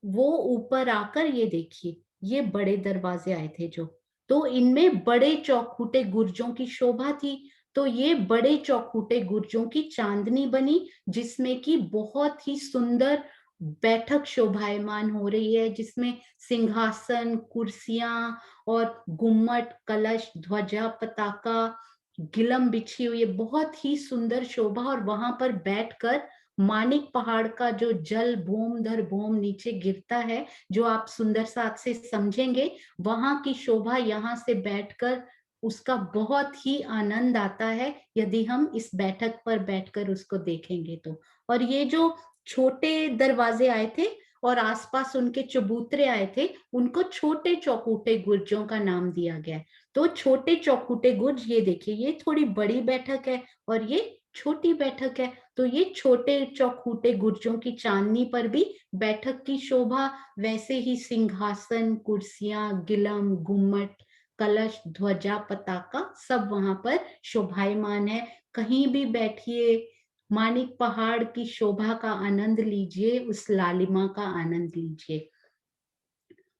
वो ऊपर आकर ये देखिए, ये बड़े दरवाजे आए थे जो, तो इनमें बड़े चौखूटे गुर्जों की शोभा थी। तो ये बड़े चौखूटे गुर्जों की चांदनी बनी, जिसमें कि बहुत ही सुंदर बैठक शोभायमान हो रही है, जिसमें सिंहासन, कुर्सियां और गुम्मट, कलश, ध्वजा, पताका, गिलम बिछी हुई है, बहुत ही सुंदर शोभा। और वहां पर बैठकर मानिक पहाड़ का जो जल भूम दर भूम नीचे गिरता है, जो आप सुंदर साथ से समझेंगे, वहां की शोभा यहाँ से बैठकर उसका बहुत ही आनंद आता है, यदि हम इस बैठक पर बैठकर उसको देखेंगे तो। और ये जो छोटे दरवाजे आए थे और आसपास उनके चबूतरे आए थे, उनको छोटे चौखूटे गुर्जों का नाम दिया गया है। तो छोटे चौखूटे गुर्ज, ये देखिए, ये थोड़ी बड़ी बैठक है और ये छोटी बैठक है। तो ये छोटे चौखूटे गुर्जों की चांदनी पर भी बैठक की शोभा, वैसे ही सिंहासन, कुर्सियां, गिलम, गुम्मट, कलश, ध्वजा, पताका सब वहां पर शोभायमान है। कहीं भी बैठिए, मानिक पहाड़ की शोभा का आनंद लीजिए, उस लालिमा का आनंद लीजिए।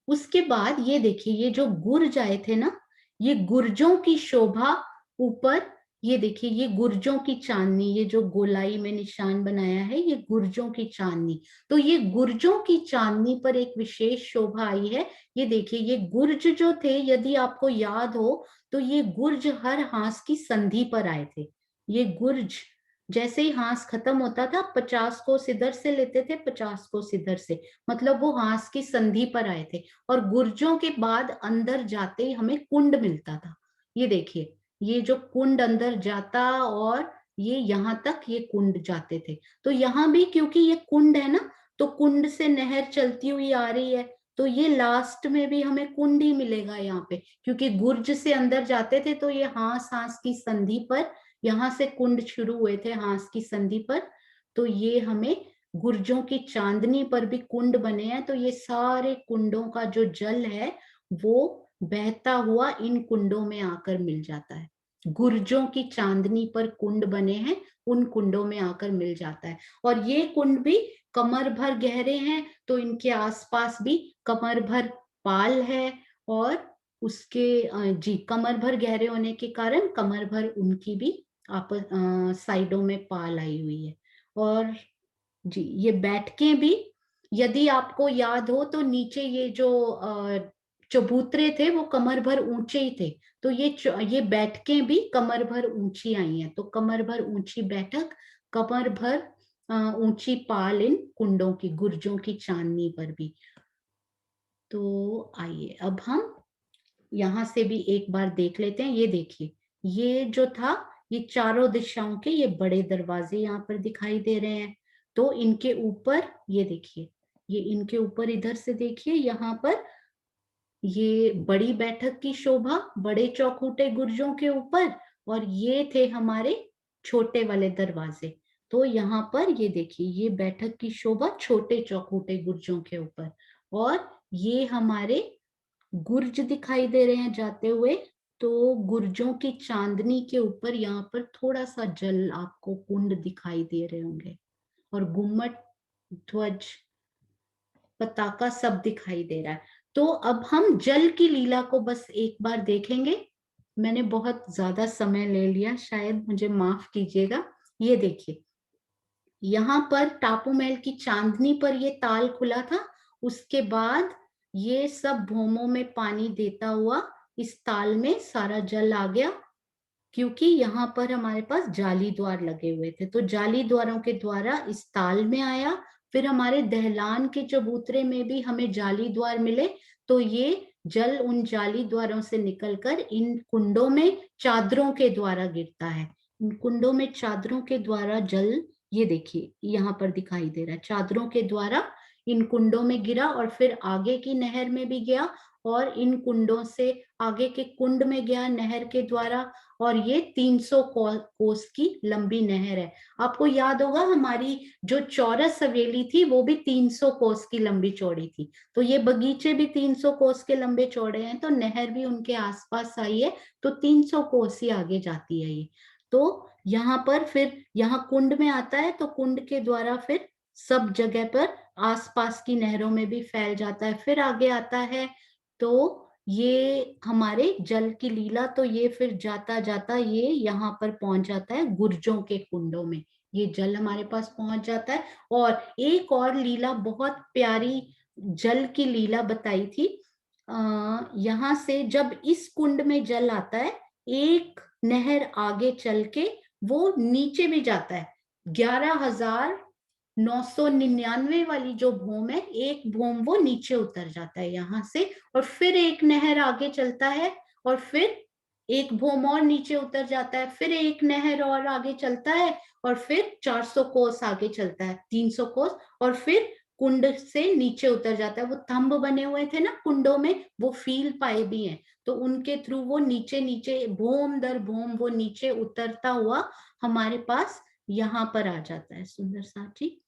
उसके बाद ये देखिए, ये जो गुर्ज आए थे ना, ये गुर्जों की शोभा ऊपर ये देखिए, ये गुर्जों की चांदनी, ये जो गोलाई में निशान बनाया है ये गुर्जों की चांदनी। तो ये गुर्जों की चांदनी पर एक विशेष शोभा आई है। ये देखिए, ये गुर्ज जो थे, यदि आपको याद हो तो ये गुर्ज हर हांस की संधि पर आए थे। ये गुर्ज जैसे ही हांस खत्म होता था, 50 को इधर से लेते थे, 50 को इधर से, मतलब वो हांस की संधि पर आए थे। और गुर्जों के बाद अंदर जाते ही हमें कुंड मिलता था। ये देखिए, ये जो कुंड अंदर जाता और ये यहाँ तक ये कुंड जाते थे। तो यहाँ भी क्योंकि ये कुंड है ना, तो कुंड से नहर चलती हुई आ रही है, तो ये लास्ट में भी हमें कुंड ही मिलेगा यहाँ पे, क्योंकि गुर्ज से अंदर जाते थे तो ये हांस हांस की संधि पर, यहाँ से कुंड शुरू हुए थे हांस की संधि पर। तो ये हमें गुर्जों की चांदनी पर भी कुंड बने हैं। तो ये सारे कुंडों का जो जल है वो बहता हुआ इन कुंडों में आकर मिल जाता है। गुर्जों की चांदनी पर कुंड बने हैं, उन कुंडों में आकर मिल जाता है। और ये कुंड भी कमर भर गहरे हैं, तो इनके आसपास भी कमर भर पाल है। और उसके जी, कमर भर गहरे होने के कारण कमर भर उनकी भी साइडों में पाल आई हुई है। और जी, ये बैठकें भी, यदि आपको याद हो तो नीचे ये जो चबूतरे थे वो कमर भर ऊंचे ही थे। तो ये बैठकें भी कमर भर ऊंची आई हैं। तो कमर भर ऊंची बैठक, कमर भर ऊंची पाल इन कुंडों की, गुर्जों की चांदनी पर भी। तो आइए अब हम यहां से भी एक बार देख लेते हैं। ये देखिए, ये जो था, ये चारों दिशाओं के ये बड़े दरवाजे यहाँ पर दिखाई दे रहे हैं। तो इनके ऊपर ये देखिए, ये इनके ऊपर इधर से देखिए, यहाँ पर ये बड़ी बैठक की शोभा बड़े चौखूटे गुर्जों के ऊपर, और ये थे हमारे छोटे वाले दरवाजे। तो यहाँ पर ये देखिए, ये बैठक की शोभा छोटे चौखूटे गुर्जों के ऊपर, और ये हमारे गुर्ज दिखाई दे रहे हैं जाते हुए। तो गुर्जों की चांदनी के ऊपर यहाँ पर थोड़ा सा जल आपको कुंड दिखाई दे रहे होंगे, और गुम्मट, ध्वज, पताका सब दिखाई दे रहा है। तो अब हम जल की लीला को बस एक बार देखेंगे। मैंने बहुत ज्यादा समय ले लिया, शायद मुझे माफ कीजिएगा। ये देखिए, यहाँ पर टापू महल की चांदनी पर ये ताल खुला था। उसके बाद ये सब भौमों में पानी देता हुआ इस ताल में सारा जल आ गया, क्योंकि यहाँ पर हमारे पास जाली द्वार लगे हुए थे। तो जाली द्वारों के द्वारा इस ताल में आया। फिर हमारे दहलान के चबूतरे में भी हमें जाली द्वार मिले। तो ये जल उन जाली द्वारों से निकलकर इन कुंडों में चादरों के द्वारा गिरता है। इन कुंडों में चादरों के द्वारा जल, ये देखिए यहाँ पर दिखाई दे रहा है, चादरों के द्वारा इन कुंडों में गिरा, और फिर आगे की नहर में भी गया, और इन कुंडों से आगे के कुंड में गया नहर के द्वारा। और ये 300 कोस की लंबी नहर है। आपको याद होगा, हमारी जो चौरस हवेली थी वो भी 300 कोस की लंबी चौड़ी थी। तो ये बगीचे भी 300 कोस के लंबे चौड़े हैं, तो नहर भी उनके आसपास आई है, तो 300 कोस ही आगे जाती है ये। तो यहाँ पर फिर यहाँ कुंड में आता है, तो कुंड के द्वारा फिर सब जगह पर आसपास की नहरों में भी फैल जाता है, फिर आगे आता है। तो ये हमारे जल की लीला, तो ये फिर जाता जाता ये यहाँ पर पहुंच जाता है गुर्जों के कुंडों में। ये जल हमारे पास पहुंच जाता है। और एक और लीला, बहुत प्यारी जल की लीला बताई थी। यहाँ से जब इस कुंड में जल आता है, एक नहर आगे चल के वो नीचे भी जाता है। 11,999 वाली जो भूम है, एक भूम वो नीचे उतर जाता है यहाँ से, और फिर एक नहर आगे चलता है, और फिर एक भूम और नीचे उतर जाता है, फिर एक नहर और आगे चलता है, और फिर 400 कोस आगे चलता है, 300 कोस, और फिर कुंड से नीचे उतर जाता है। वो थंब बने हुए थे ना कुंडों में, वो फील पाए भी हैं, तो उनके थ्रू वो नीचे नीचे भूम दर भूम वो नीचे उतरता हुआ हमारे पास यहाँ पर आ जाता है। सुंदर साथी,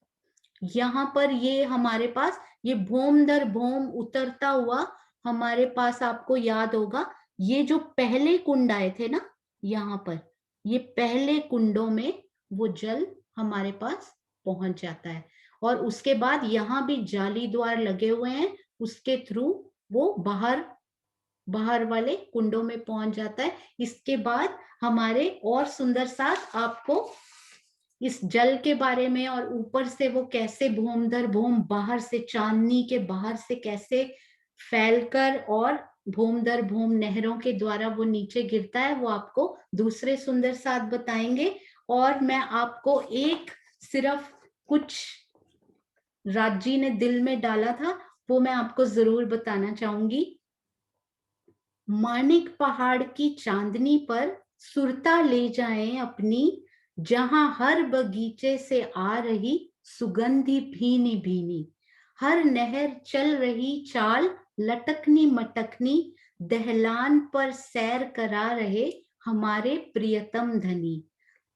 यहाँ पर ये हमारे पास ये भौम दर भौम उतरता हुआ हमारे पास, आपको याद होगा, ये जो पहले कुंड आए थे ना, यहाँ पर ये पहले कुंडों में वो जल हमारे पास पहुंच जाता है। और उसके बाद यहाँ भी जाली द्वार लगे हुए हैं, उसके थ्रू वो बाहर बाहर वाले कुंडों में पहुंच जाता है। इसके बाद हमारे और सुंदर साथ आपको इस जल के बारे में और ऊपर से वो कैसे भूम दर भूम बाहर से चांदनी के बाहर से कैसे फैलकर और भूम दर भूम नहरों के द्वारा वो नीचे गिरता है, वो आपको दूसरे सुंदर साथ बताएंगे। और मैं आपको एक सिर्फ कुछ राजी ने दिल में डाला था वो मैं आपको जरूर बताना चाहूंगी। मानिक पहाड़ की चांदनी पर सुरता ले जाएं अपनी, जहां हर बगीचे से आ रही सुगंधी भीनी भीनी, हर नहर चल रही चाल लटकनी मटकनी, दहलान पर सैर करा रहे हमारे प्रियतम धनी,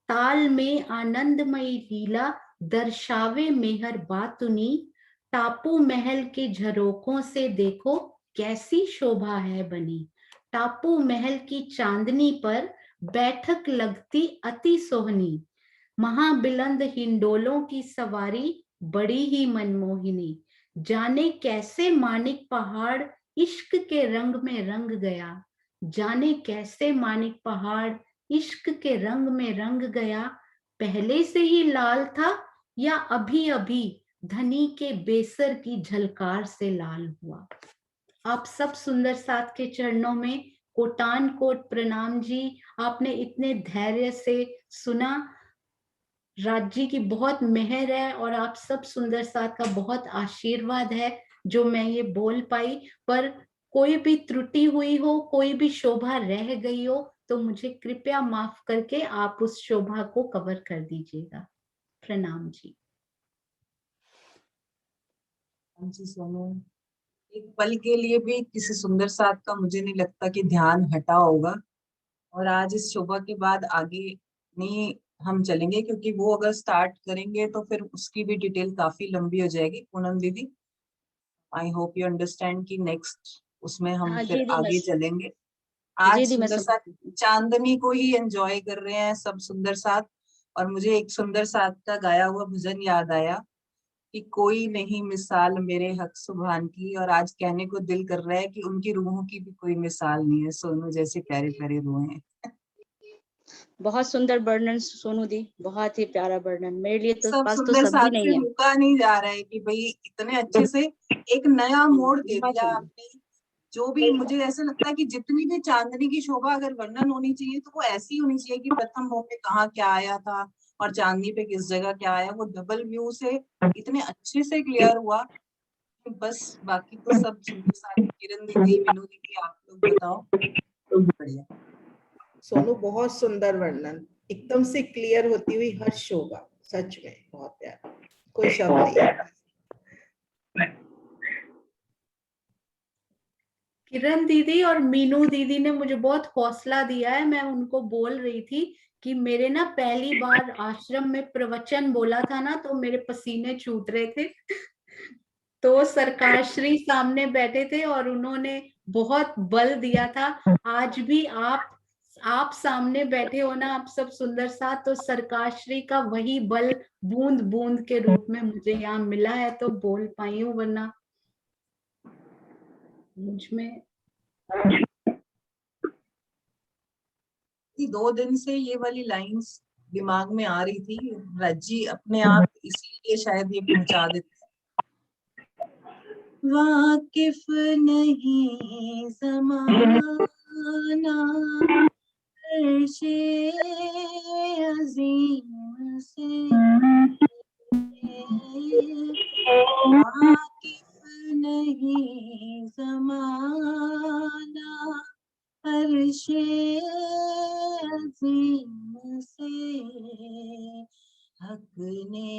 ताल में आनंदमयी लीला दर्शावे मेहर बातुनी, टापू महल के झरोकों से देखो कैसी शोभा है बनी, टापू महल की चांदनी पर बैठक लगती अति सोहनी, महाबिलंद हिंडोलों की सवारी बड़ी ही मनमोहिनी, जाने कैसे मानिक पहाड़ इश्क के रंग में रंग गया, जाने कैसे मानिक पहाड़ इश्क के रंग में रंग गया, पहले से ही लाल था या अभी अभी धनी के बेसर की झलकार से लाल हुआ। आप सब सुंदर साथ के चरणों में कोटान कोट प्रणाम जी। आपने इतने धैर्य से सुना, राज्य की बहुत मेहर है और आप सब सुंदर साथ का बहुत आशीर्वाद है जो मैं ये बोल पाई। पर कोई भी त्रुटि हुई हो, कोई भी शोभा रह गई हो तो मुझे कृपया माफ करके आप उस शोभा को कवर कर दीजिएगा। प्रणाम जी। जी सोनू, एक पल के लिए भी किसी सुंदर साथ का मुझे नहीं लगता कि ध्यान हटा होगा। और आज इस शोभा के बाद आगे नहीं हम चलेंगे, क्योंकि वो अगर स्टार्ट करेंगे तो फिर उसकी भी डिटेल काफी लंबी हो जाएगी। पूनम दीदी, आई होप यू अंडरस्टैंड कि नेक्स्ट उसमें हम हाँ फिर जी दी, मैं आगे चलेंगे। आज जी दी मैं सुंदर समझ साथ चांदनी को ही एंजॉय कर रहे हैं सब सुंदर साथ। और मुझे एक सुंदर साथ का गाया हुआ भजन याद आया कि कोई नहीं मिसाल मेरे हक सुभान की, और आज कहने को दिल कर रहा है कि उनकी रूहों की भी कोई मिसाल नहीं है, सोनू जैसे प्यारे प्यारे रूह हैं। बहुत सुंदर वर्णन सोनू दी, बहुत ही प्यारा वर्णन, मेरे लिए तो सब पास तो सुंदर शब्द ही साथ से नहीं है। रुका नहीं जा रहा है कि भाई इतने अच्छे से एक नया मोड़ दे दिया आपने। जो भी मुझे ऐसा लगता है कि जितनी भी चांदनी की शोभा अगर वर्णन होनी चाहिए तो वो ऐसी होनी चाहिए कि प्रथम भाव पे कहाँ क्या आया था और चांदनी पे किस जगह क्या आया, वो डबल व्यू से इतने अच्छे से क्लियर हुआ। बस बाकी तो सब सुंदर साथ, किरण दीदी, मीनू दीदी, आप लोग बताओ। बढ़िया सोनू, बहुत सुंदर वर्णन, एकदम से क्लियर होती हुई हर शोभा, सच में बहुत प्यारा, कोई शब्द नहीं। किरण दीदी और मीनू दीदी ने मुझे बहुत हौसला दिया है। मैं उनको बोल रही थी कि मेरे ना पहली बार आश्रम में प्रवचन बोला था ना तो मेरे पसीने छूट रहे थे। तो सरकार श्री सामने बैठे थे और उन्होंने बहुत बल दिया था। आज भी आप सामने बैठे हो ना, आप सब सुंदर साथ, तो सरकार श्री का वही बल बूंद बूंद के रूप में मुझे यहाँ मिला है तो बोल पाई हूँ, वरना मुझ में 2 दिन से ये वाली लाइंस दिमाग में आ रही थी। रज्जी अपने आप इसीलिए शायद ये पहुंचा देते हैं। वाकिफ नहीं ज़माना अर्शे अज़ीम से, वाकिफ नहीं ज़माना अर्शे अज़ीम से, हक ने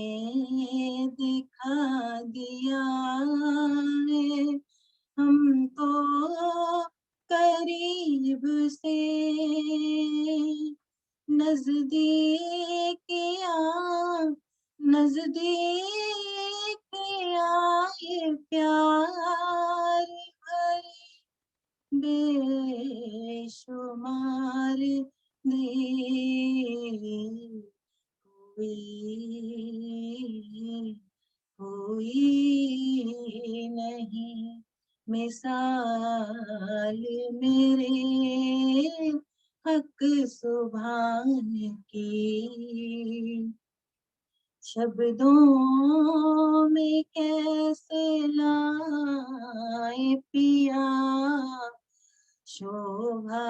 दिखा दिया है हम तो करीब से, नजदीकिया नजदीकिया ये प्यार भरी बेशुमार दे कोई नहीं मिसाल मेरे हक सुभान की, शब्दों में कैसे लाए पिया शोभा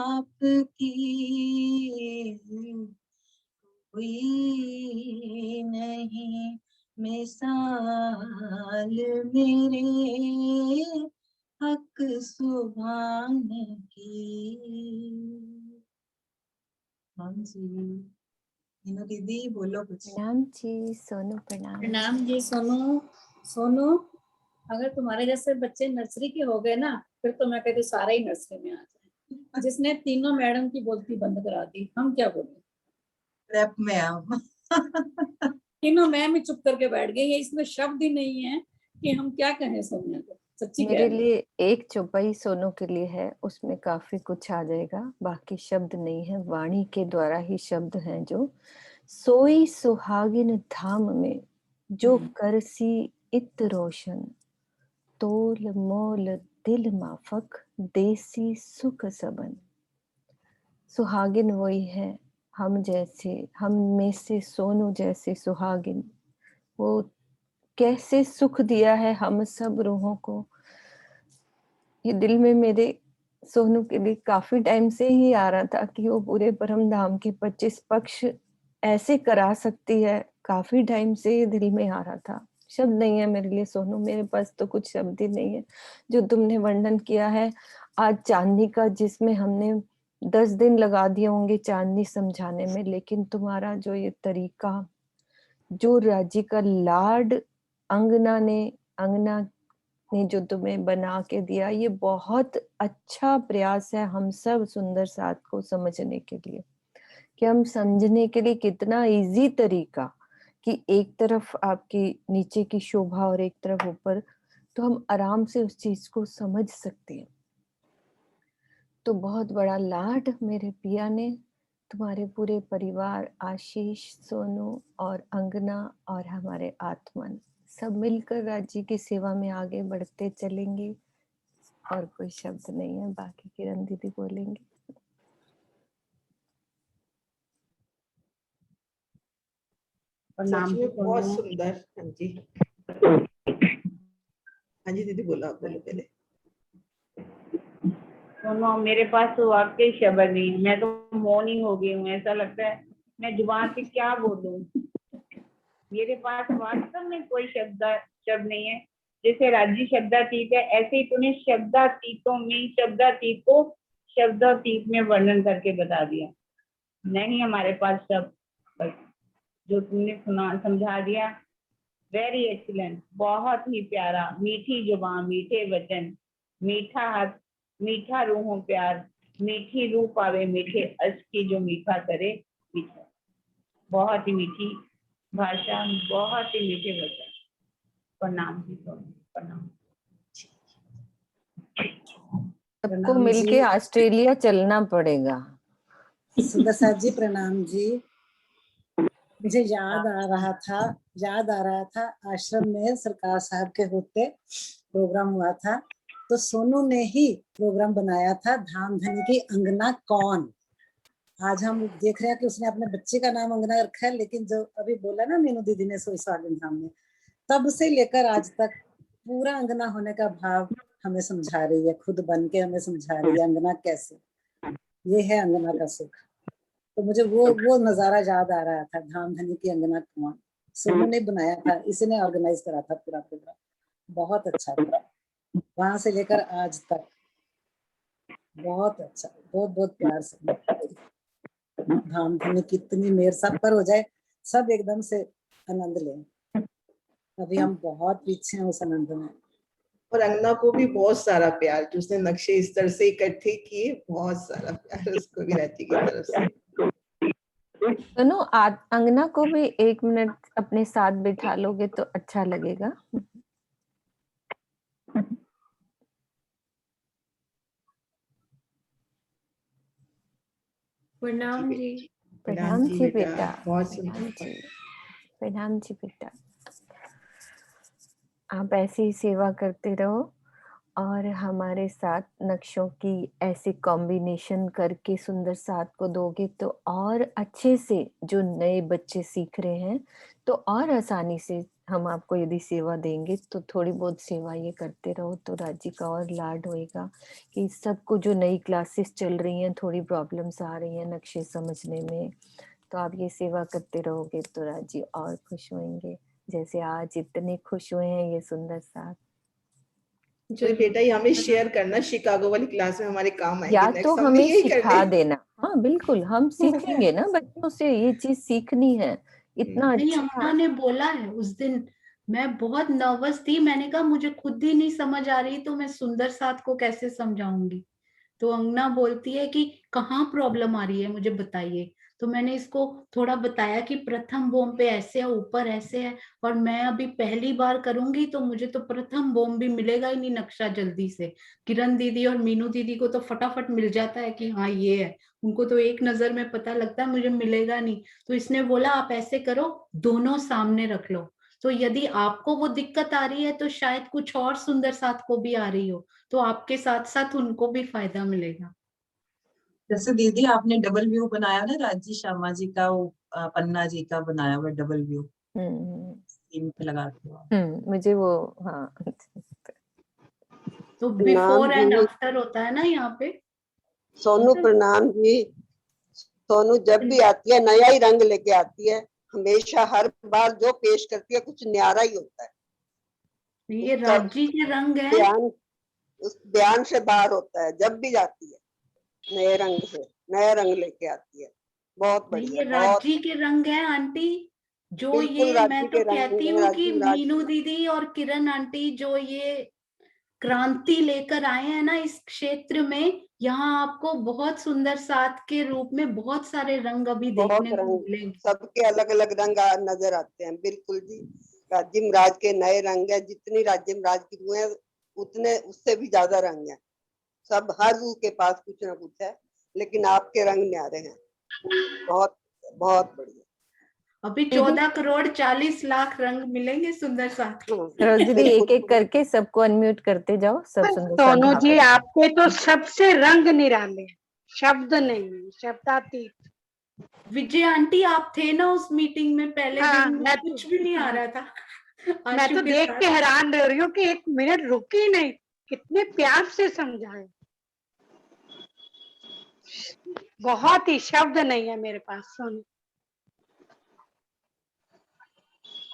आपकी, कोई नहीं मिसाल मेरे हक सुभान की। हाँ जी, मीनू दीदी बोलो कुछ। प्रणाम जी सोनू, प्रणाम। प्रणाम जी सोनू। सोनू, अगर तुम्हारे जैसे बच्चे नर्सरी के हो गए ना, फिर तो मैं कहती सारे ही नर्सरी में आ जाए। जिसने तीनों मैडम की बोलती बंद करा दी, हम क्या बोले? रैप में आओ। तीनों मैम ही चुप करके बैठ गई है, इसमें शब्द ही नहीं है कि हम क्या कहें सोनिया को। सच्ची मेरे कह लिए एक चौपाई सोनू के लिए है, उसमें काफी कुछ आ जाएगा, बाकी शब्द नहीं है, वाणी के द्वारा ही शब्द हैं। जो सोई सुहागिन धाम में जो करसी इत रोशन, तोल मोल दिल माफक देसी सुख सबन। सुहागिन वही है, हम जैसे, हम में से सोनू जैसे सुहागिन, वो कैसे सुख दिया है हम सब रूहों को। ये दिल में मेरे सोनू के लिए काफी टाइम से ही आ रहा था कि वो पूरे परम धाम के 25 पक्ष ऐसे करा सकती है। काफी टाइम से ये दिल में आ रहा था। शब्द नहीं है मेरे लिए सोनू, मेरे पास तो कुछ शब्द ही नहीं है। जो तुमने वर्णन किया है आज चांदनी का, जिसमें हमने 10 दिन लगा दिए होंगे चांदनी समझाने में, लेकिन तुम्हारा जो ये तरीका, जो राज्य का लाड अंगना ने जो तुम्हें बना के दिया, ये बहुत अच्छा प्रयास है हम सब सुंदर साथ को समझने के लिए, कि हम समझने के लिए कितना इजी तरीका, कि एक तरफ आपकी नीचे की शोभा और एक तरफ ऊपर, तो हम आराम से उस चीज को समझ सकते हैं। तो बहुत बड़ा लाड मेरे पिया ने, तुम्हारे पूरे परिवार, आशीष, सोनू और अंगना और हमारे आत्मन, सब मिलकर राज्य की सेवा में आगे बढ़ते चलेंगे। और कोई शब्द नहीं है, बाकी किरण दीदी बोलेंगे। सच में बहुत सुंदर। हाँ जी, हाँ जी दीदी बोलो, आप बोलो पहले। सुनो, मेरे पास तो वाकई शब्द नहीं, मैं तो मौन ही हो गई हूँ। ऐसा लगता है मैं जुबान से क्या बोलूं, मेरे पास वास्तव में कोई शब्द नहीं है। जैसे राज्य शब्दातीत है, ऐसे ही तूने शब्दातीतों में शब्दातीत को शब्दातीत में वर्णन करके बता दिया। नहीं हमारे पास शब्द, जो तुमने सुना समझा दिया, वेरी एक्सीलेंट, बहुत ही प्यारा। मीठी जुबान, मीठे वचन, मीठा हाथ, मीठा रूहों प्यार, मीठी रूह पावे मीठे अस की, जो मीठा करे मीठा। बहुत ही मीठी भाषा, बहुत ही मीठे वचन। प्रणाम जी, प्रणाम। सबको मिलके ऑस्ट्रेलिया चलना पड़ेगा। सुदर्शन जी प्रणाम जी। मुझे याद आ रहा था आश्रम में सरकार साहब के होते प्रोग्राम हुआ था, तो सोनू ने ही प्रोग्राम बनाया था, धाम धनी की अंगना कौन। आज हम देख रहे हैं कि उसने अपने बच्चे का नाम अंगना रखा है, लेकिन जो अभी बोला ना मीनू दीदी ने सोई सुहागिन धाम में, तब से लेकर आज तक पूरा अंगना होने का भाव हमें समझा रही है, खुद बन के हमें समझा रही है अंगना कैसे, ये है अंगना का सुख। तो मुझे वो नजारा याद आ रहा था, धाम धनी की अंगना कौन। सोनू ने बनाया था, इसी ने ऑर्गेनाइज करा था पूरा प्रोग्राम, बहुत अच्छा था। वहां से लेकर आज तक बहुत अच्छा, बहुत बहुत प्यार से। धाम धनी कितनी मेर सब पर हो जाए, सब एकदम से आनंद लें। अभी हम बहुत पीछे हैं उस आनंद में। और अंगना को भी बहुत सारा प्यार, जो उसने नक्शे इस तरह से इकट्ठे किए, बहुत सारा प्यार उसको भी रहती की तरफ से। दोनों अंगना को भी 1 मिनट अपने साथ बिठा लोगे तो अच्छा लगेगा। प्रणाम जी। प्रणाम जी बेटा, बहुत प्रणाम सुंदर। जी, प्रणाम जी बेटा। आप ऐसे ही सेवा करते रहो और हमारे साथ नक्शों की ऐसे कॉम्बिनेशन करके सुंदर साथ को दोगे तो और अच्छे से जो नए बच्चे सीख रहे हैं तो और आसानी से हम आपको यदि सेवा देंगे तो थोड़ी बहुत सेवा ये करते रहो तो राज्य का और लाड होएगा कि सबको जो नई क्लासेस चल रही हैं थोड़ी प्रॉब्लम्स आ रही हैं नक्शे समझने में, तो आप ये सेवा करते रहोगे तो राज्य और खुश होंगे जैसे आज इतने खुश हुए हैं ये सुंदर साथ। तो बेटा ये हमें शेयर करना, शिकागो वाली क्लास में हमारे काम आएंगे। या नेक्स्ट तो हम भी हमें यही सिखा करते हैं। देना। हाँ बिल्कुल, हम सीखेंगे ना बच्चों से, ये चीज सीखनी है। इतना नहीं, अच्छा अम्मा ने बोला है उस दिन, मैं बहुत नर्वस थी, मैंने कहा मुझे खुद ही नहीं समझ आ रही तो मैं सुंदर साथ को कैसे समझाऊंगी। तो अंगना बोलती है कि कहाँ प्रॉब्लम आ रही है मुझे बताइए। तो मैंने इसको थोड़ा बताया कि प्रथम बोम पे ऐसे है, ऊपर ऐसे है, और मैं अभी पहली बार करूंगी तो मुझे तो प्रथम बोम भी मिलेगा ही नहीं नक्शा जल्दी से। किरण दीदी और मीनू दीदी को तो फटाफट मिल जाता है कि हाँ ये है, उनको तो एक नजर में पता लगता है, मुझे मिलेगा नहीं। तो इसने बोला आप ऐसे करो, दोनों सामने रख लो, तो यदि आपको वो दिक्कत आ रही है तो शायद कुछ और सुंदर साथ को भी आ रही हो, तो आपके साथ साथ उनको भी फायदा मिलेगा। जैसे दीदी आपने डबल व्यू बनाया ना, राजी शर्मा जी का, वो पन्ना जी का बनाया हुआ डबल व्यू स्क्रीन पे लगाते हो। मुझे वो, हाँ तो प्रणाम बिफोर एंड जी। आफ्टर होता है ना यहाँ पे। सोनू प्रणाम जी। सोनू जब भी आती है नया ही रंग लेके आती है, हमेशा हर बार जो पेश करती है कुछ न्यारा ही होता है। ये राजी के रंग है, बयान उस बयान से बाहर होता है। जब भी जाती है नए रंग से नया रंग लेके आती है। बहुत नहीं बढ़िया, ये बहुत राजी के रंग है आंटी। जो बिल्कुल ये मैं राजी तो के रंग कहती है, हूँ कि राजी राज। मीनू दीदी और किरण आंटी जो ये क्रांति लेकर आए हैं ना इस क्षेत्र में, यहाँ आपको बहुत सुंदर साथ के रूप में बहुत सारे रंग अभी बहुत देखने को रंग, मिलेंगे। सबके अलग अलग रंग नजर आते हैं। बिल्कुल जी, राज्य राज के नए रंग है। जितनी राज्य राज की रूह है उतने उससे भी ज्यादा रंग है। सब हर रूह के पास कुछ ना कुछ है, लेकिन आपके रंग न्यारे हैं। बहुत बहुत बढ़िया। अभी 14,40,00,000 रंग मिलेंगे सुंदर साथ के। रोज दीदी एक एक करके सबको अनम्यूट करते जाओ, सब सुंदर साथ सोनू जी भाग। आपके तो सबसे रंग निराले, शब्द नहीं, शब्दातीत। विजय आंटी आप थे ना उस मीटिंग में पहले हाँ, दिन, कुछ भी नहीं आ रहा था। मैं आशु तो के देख साथ के हैरान रह रही हूँ कि एक मिनट रुकी नहीं, कितने प्यार से समझाए। बहुत ही शब्द नहीं है मेरे पास सोनू।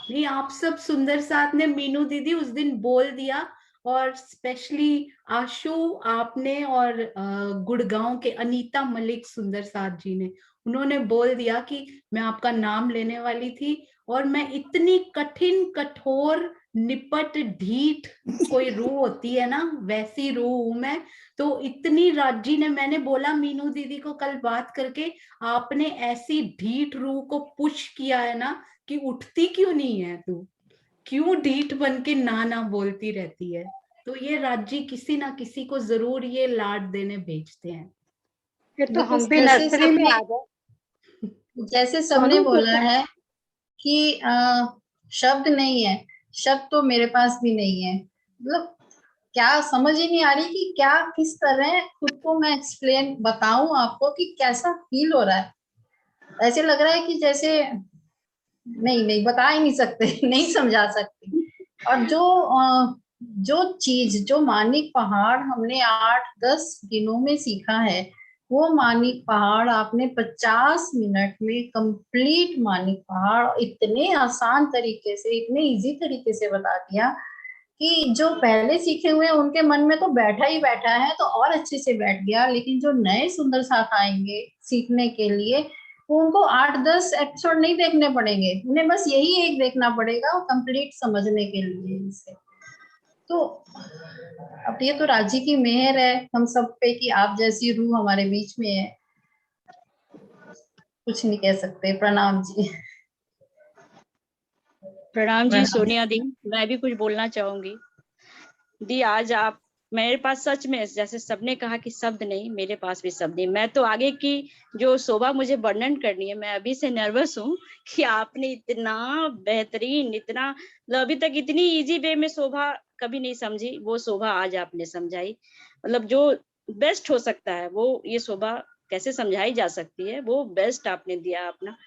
नहीं, आप सब सुंदर साथ ने, मीनू दीदी उस दिन बोल दिया, और स्पेशली आशु आपने, और गुड़गांव के अनीता मलिक सुंदर साथ जी ने, उन्होंने बोल दिया कि मैं आपका नाम लेने वाली थी, और मैं इतनी कठिन कठोर निपट ढीठ कोई रूह होती है ना, वैसी रूह हूं मैं। तो इतनी राजी ने, मैंने बोला मीनू दीदी को कल बात करके, आपने ऐसी ढीठ रूह को पुश किया है ना कि उठती क्यों नहीं है तू, क्यों ढीठ बन के ना ना बोलती रहती है। तो ये राज्य किसी ना किसी को जरूर ये लाड देने भेजते हैं। ये तो हम भी नर्सरी में आ गए। जैसे सबने बोला है कि शब्द नहीं है, शब्द तो मेरे पास भी नहीं है। मतलब क्या समझ ही नहीं आ रही कि क्या किस तरह खुद को मैं एक्सप्लेन बताऊं आपको कि कैसा फील हो रहा है। ऐसे लग रहा है कि जैसे नहीं बता ही नहीं सकते, नहीं समझा सकते। और जो चीज, जो मानिक पहाड़ हमने 8-10 दिनों में सीखा है, वो मानिक पहाड़ आपने 50 मिनट में कंप्लीट मानिक पहाड़ इतने आसान तरीके से, इतने इजी तरीके से बता दिया कि जो पहले सीखे हुए हैं उनके मन में तो बैठा ही बैठा है, तो और अच्छे से बैठ गया। लेकिन जो नए सुंदर साथ आएंगे सीखने के लिए, उनको 8-10 एपिसोड नहीं देखने पड़ेंगे, उन्हें बस यही एक देखना पड़ेगा कंप्लीट समझने के लिए इसे। तो अब ये तो राजी की मेहर है हम सब पे कि आप जैसी रूह हमारे बीच में है, कुछ नहीं कह सकते। प्रणाम जी। प्रणाम जी सोनिया दी, मैं भी कुछ बोलना चाहूंगी दी। आज आप मेरे पास सच में जैसे सबने कहा कि शब्द नहीं, मेरे पास भी शब्द नहीं। मैं तो आगे की जो शोभा मुझे वर्णन करनी है, मैं अभी से नर्वस हूँ कि आपने इतना बेहतरीन, इतना मतलब अभी तक इतनी इजी वे में शोभा कभी नहीं समझी, वो शोभा आज आपने समझाई। मतलब जो बेस्ट हो सकता है वो ये शोभा कैसे समझाई जा सकती है, वो बेस्ट आपने दिया अपना।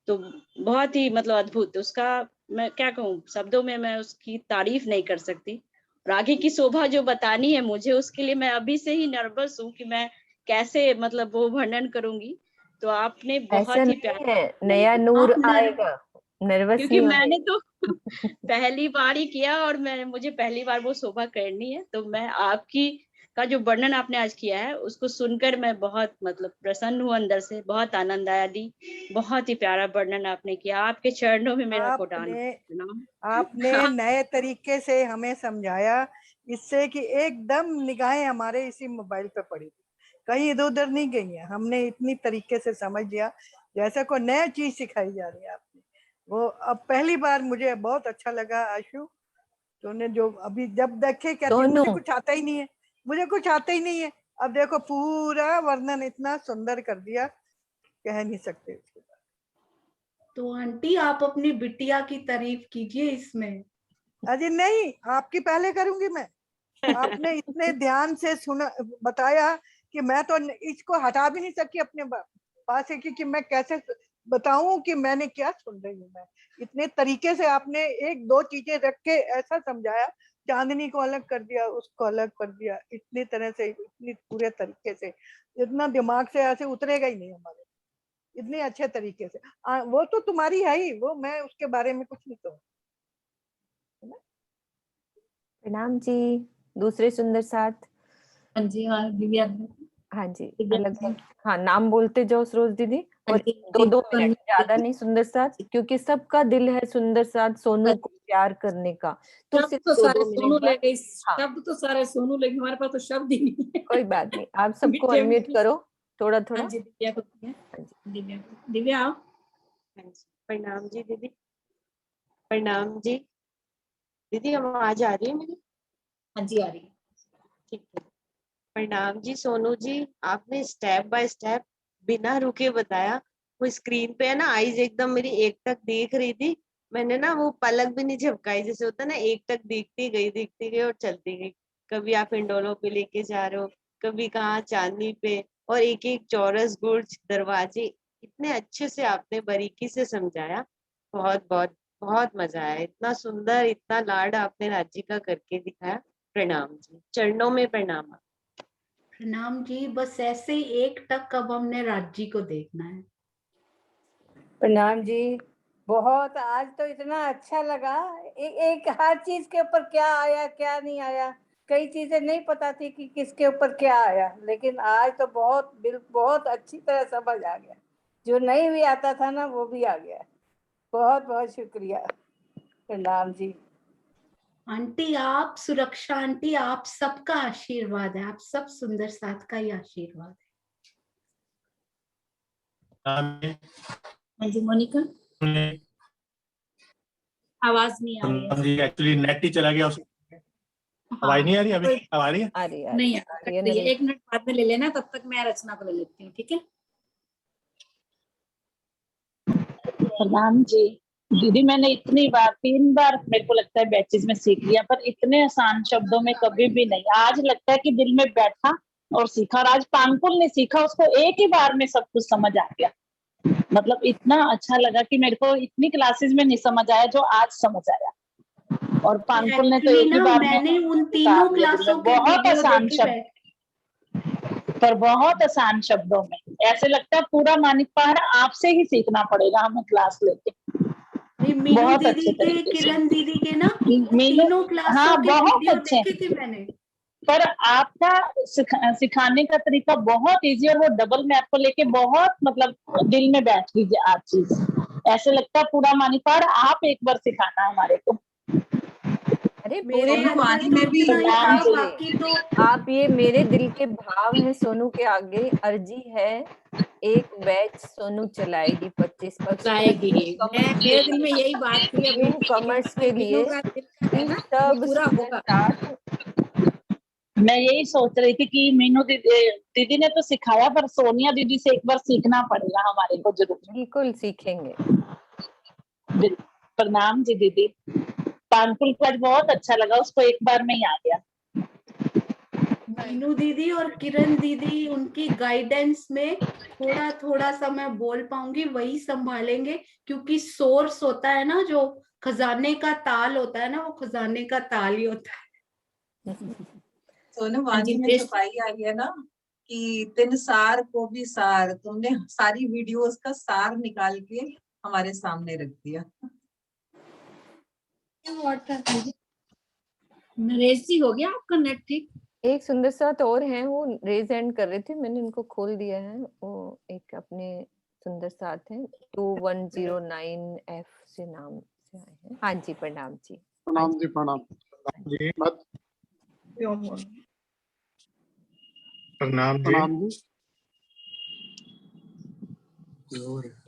तो बहुत ही मतलब अद्भुत, उसका मैं क्या कहूँ, शब्दों में मैं उसकी तारीफ नहीं कर सकती। और आगे की शोभा जो बतानी है मुझे, उसके लिए मैं अभी से ही नर्वस हूँ कि मैं कैसे मतलब वो वर्णन करूंगी। तो आपने ऐसा बहुत ही नहीं प्यारा है, नया नूर आप नर आएगा, नर्वस क्योंकि नहीं मैंने होने। तो पहली बार ही किया और मुझे पहली बार वो शोभा करनी है। तो मैं आपकी का जो वर्णन आपने आज किया है उसको सुनकर मैं बहुत मतलब प्रसन्न हूँ अंदर से, बहुत आनंद आया दी। बहुत ही प्यारा वर्णन आपने किया, आपके चरणों में मेरा कोटान प्रणाम। आपने नए तरीके से हमें समझाया, इससे कि एकदम निगाहें हमारे इसी मोबाइल पे पड़ी, कहीं इधर उधर नहीं गई है। हमने इतनी तरीके से समझ लिया जैसे कोई नया चीज सिखाई जा रही है आपने। वो अब पहली बार मुझे बहुत अच्छा लगा आशु, तूने जो अभी जब देखे कहती है मुझे कुछ आता ही नहीं है, मुझे कुछ आता ही नहीं है। अब देखो पूरा वर्णन इतना सुंदर कर दिया, कह नहीं सकते उसके बाद। तो आंटी आप अपनी बिटिया की तारीफ कीजिए इसमें। अजी नहीं, आपकी पहले करूंगी मैं। आपने इतने ध्यान से सुना बताया कि मैं तो इसको हटा भी नहीं सकी अपने पास से, क्योंकि मैं कैसे बताऊं कि मैंने क्या सुन रही हूँ। मैं इतने तरीके से आपने एक दो चीजें रख के ऐसा समझाया, चांदनी को अलग कर दिया, उसको अलग कर दिया, इतनी तरह से, इतनी पूरे तरीके से, इतना दिमाग से ऐसे उतरेगा ही नहीं हमारे, इतने अच्छे तरीके से। वो तो तुम्हारी है ही, वो मैं उसके बारे में कुछ नहीं कहूँ। प्रणाम जी। दूसरे सुंदर साथ। हाँ जी, हाँ दिव्या। हाँ जी, दिव्या अलग जी। अलग। हाँ, नाम बोलते जाओ सरोज दीदी, हाँ और जी, दो दो सोनू मिनट, ज्यादा नहीं सुंदर साथ, क्योंकि सबका दिल है सुंदर साथ सोनू को प्यार करने का, तो शब्द सिर्फ तो दो सारे दो सोनू मिनट ले बस। गई, हाँ, शब्द तो सारे सोनू ले गई, हमारे पास तो शब्द ही नहीं है। कोई बात नहीं, आप सबको मीठे अनम्यूट मीठे। करो थोड़ा थोड़ा। हाँ जी, दिव्या को है। हाँ जी, दिव्या, दिव्या आओ। हाँ जी, प्रणाम जी दीदी। प्रणाम जी दीदी, आवाज आ रही है मेरी? हाँ जी, आ रही है। ठीक है। प्रणाम जी सोनू जी, आपने स्टेप बाय स्टेप बिना रुके बताया। वो स्क्रीन पे है ना, आईज एकदम मेरी एक टक देख रही थी, मैंने ना वो पलक भी नहीं झपकाई, जैसे होता है ना, एक टक देखती गई और चलती गई। कभी आप इंडोलो पे लेके जा रहे हो, कभी कहाँ चांदनी पे, और एक एक चौरस बुर्ज दरवाजे, इतने अच्छे से आपने बारीकी से समझाया। बहुत बहुत बहुत मजा आया, इतना सुंदर, इतना लाड आपने राज्य का करके दिखाया। प्रणाम जी, चरणों में प्रणाम। प्रणाम जी, बस ऐसे ही एक टक अब हमने राज्य को देखना है। प्रणाम जी, बहुत आज तो इतना अच्छा लगा। एक हर चीज के ऊपर क्या आया क्या नहीं आया, कई चीजें नहीं पता थी कि किसके ऊपर क्या आया, लेकिन आज तो बहुत अच्छी तरह समझ आ गया। जो नहीं भी आता था ना वो भी आ गया। बहुत बहुत शुक्रिया। प्रणाम जी। आंटी आप सुरक्षा, आंटी आप सबका आशीर्वाद है, आप सब सुंदर साथ का ही आशीर्वाद है। हाँ जी, मोनिका आवाज नहीं आ रही है जी, एक्चुअली नेट ही चला गया, आवाज नहीं आ रही अभी? अब आ रही है? नहीं आ रही है। 1 मिनट बाद में ले लेना, तब तक मैं रचना को ले लेती हूँ, ठीक है? प्रणाम जी दीदी, मैंने इतनी बार 3 बार मेरे को लगता है बैचेस में सीख लिया, पर इतने आसान शब्दों में कभी भी नहीं। आज लगता है कि दिल में बैठा और सीखा, और आज पांकुल ने सीखा, उसको एक ही बार में सब कुछ समझ आ गया। मतलब इतना अच्छा लगा कि मेरे को इतनी क्लासेस में नहीं समझ आया जो आज समझ आया, और पांकुल ने तो एक ही बार में मैंने उन तीनों क्लासों के बहुत वीडियो आसान देखे शब्द, पर बहुत आसान शब्दों में, ऐसे लगता है पूरा मानिक पहाड़ आपसे ही सीखना पड़ेगा हमें क्लास लेके। मीनू बहुत दीदी अच्छे के, तरीके से किरण दीदी के ना मीनू, तीनों क्लासों हाँ के बहुत वीडियो अच्छे, देखे थे मैंने। पर आपका सिखाने का तरीका बहुत इजी, और वो डबल में आपको लेके बहुत मतलब दिल में बैठ लीजिए आज चीज, ऐसे लगता है पूरा मानिक पहाड़ आप एक बार सिखाना हमारे को। अरे मेरे अंदर तो उतना ही था, बाकी तो आप ये मेरे दिल के भाव है सोनू के आगे अर्जी है। एक बैच सोनू चलाएगी 25 मेरे दिल में यही बात थी अभी कॉमर्स के लिए मीनू का दिल का है ना, वो सब पूरा सुंदर होगा। साथ मैं यही सोच रही थी कि मीनू दीदी ने तो सिखाया, पर सोनिया दीदी से एक बार सीखना पड़ेगा हमारे को जरूर। बिल्कुल सीखेंगे। प्रणाम जी दीदी। पानपुल का बहुत अच्छा लगा, उसको एक बार में ही आ गया। मीनू दीदी और किरण दीदी, उनकी गाइडेंस में थोड़ा थोड़ा सा मैं बोल पाऊंगी, वही संभालेंगे, क्योंकि सोर्स होता है ना, जो खजाने का ताल होता है ना, वो खजाने का ताल ही होता है। सोनू, वाणी में छुपाई आई है ना कि तिन सार को भी सार, तुमने सारी वीडियोस का सार निकाल के हमारे सामने रख दिया। नरेश जी, हो गया आपका नेट ठीक? एक सुंदर साथ और हैं, वो रेज हैंड कर रहे थे, मैंने उनको खोल दिया है। वो एक अपने सुंदर साथ हैं, 2109F से नाम से आए हैं। हाँ जी, प्रणाम जी। प्रणाम जी, प्रणाम जी। प्रणाम जी। प्रणाम जी।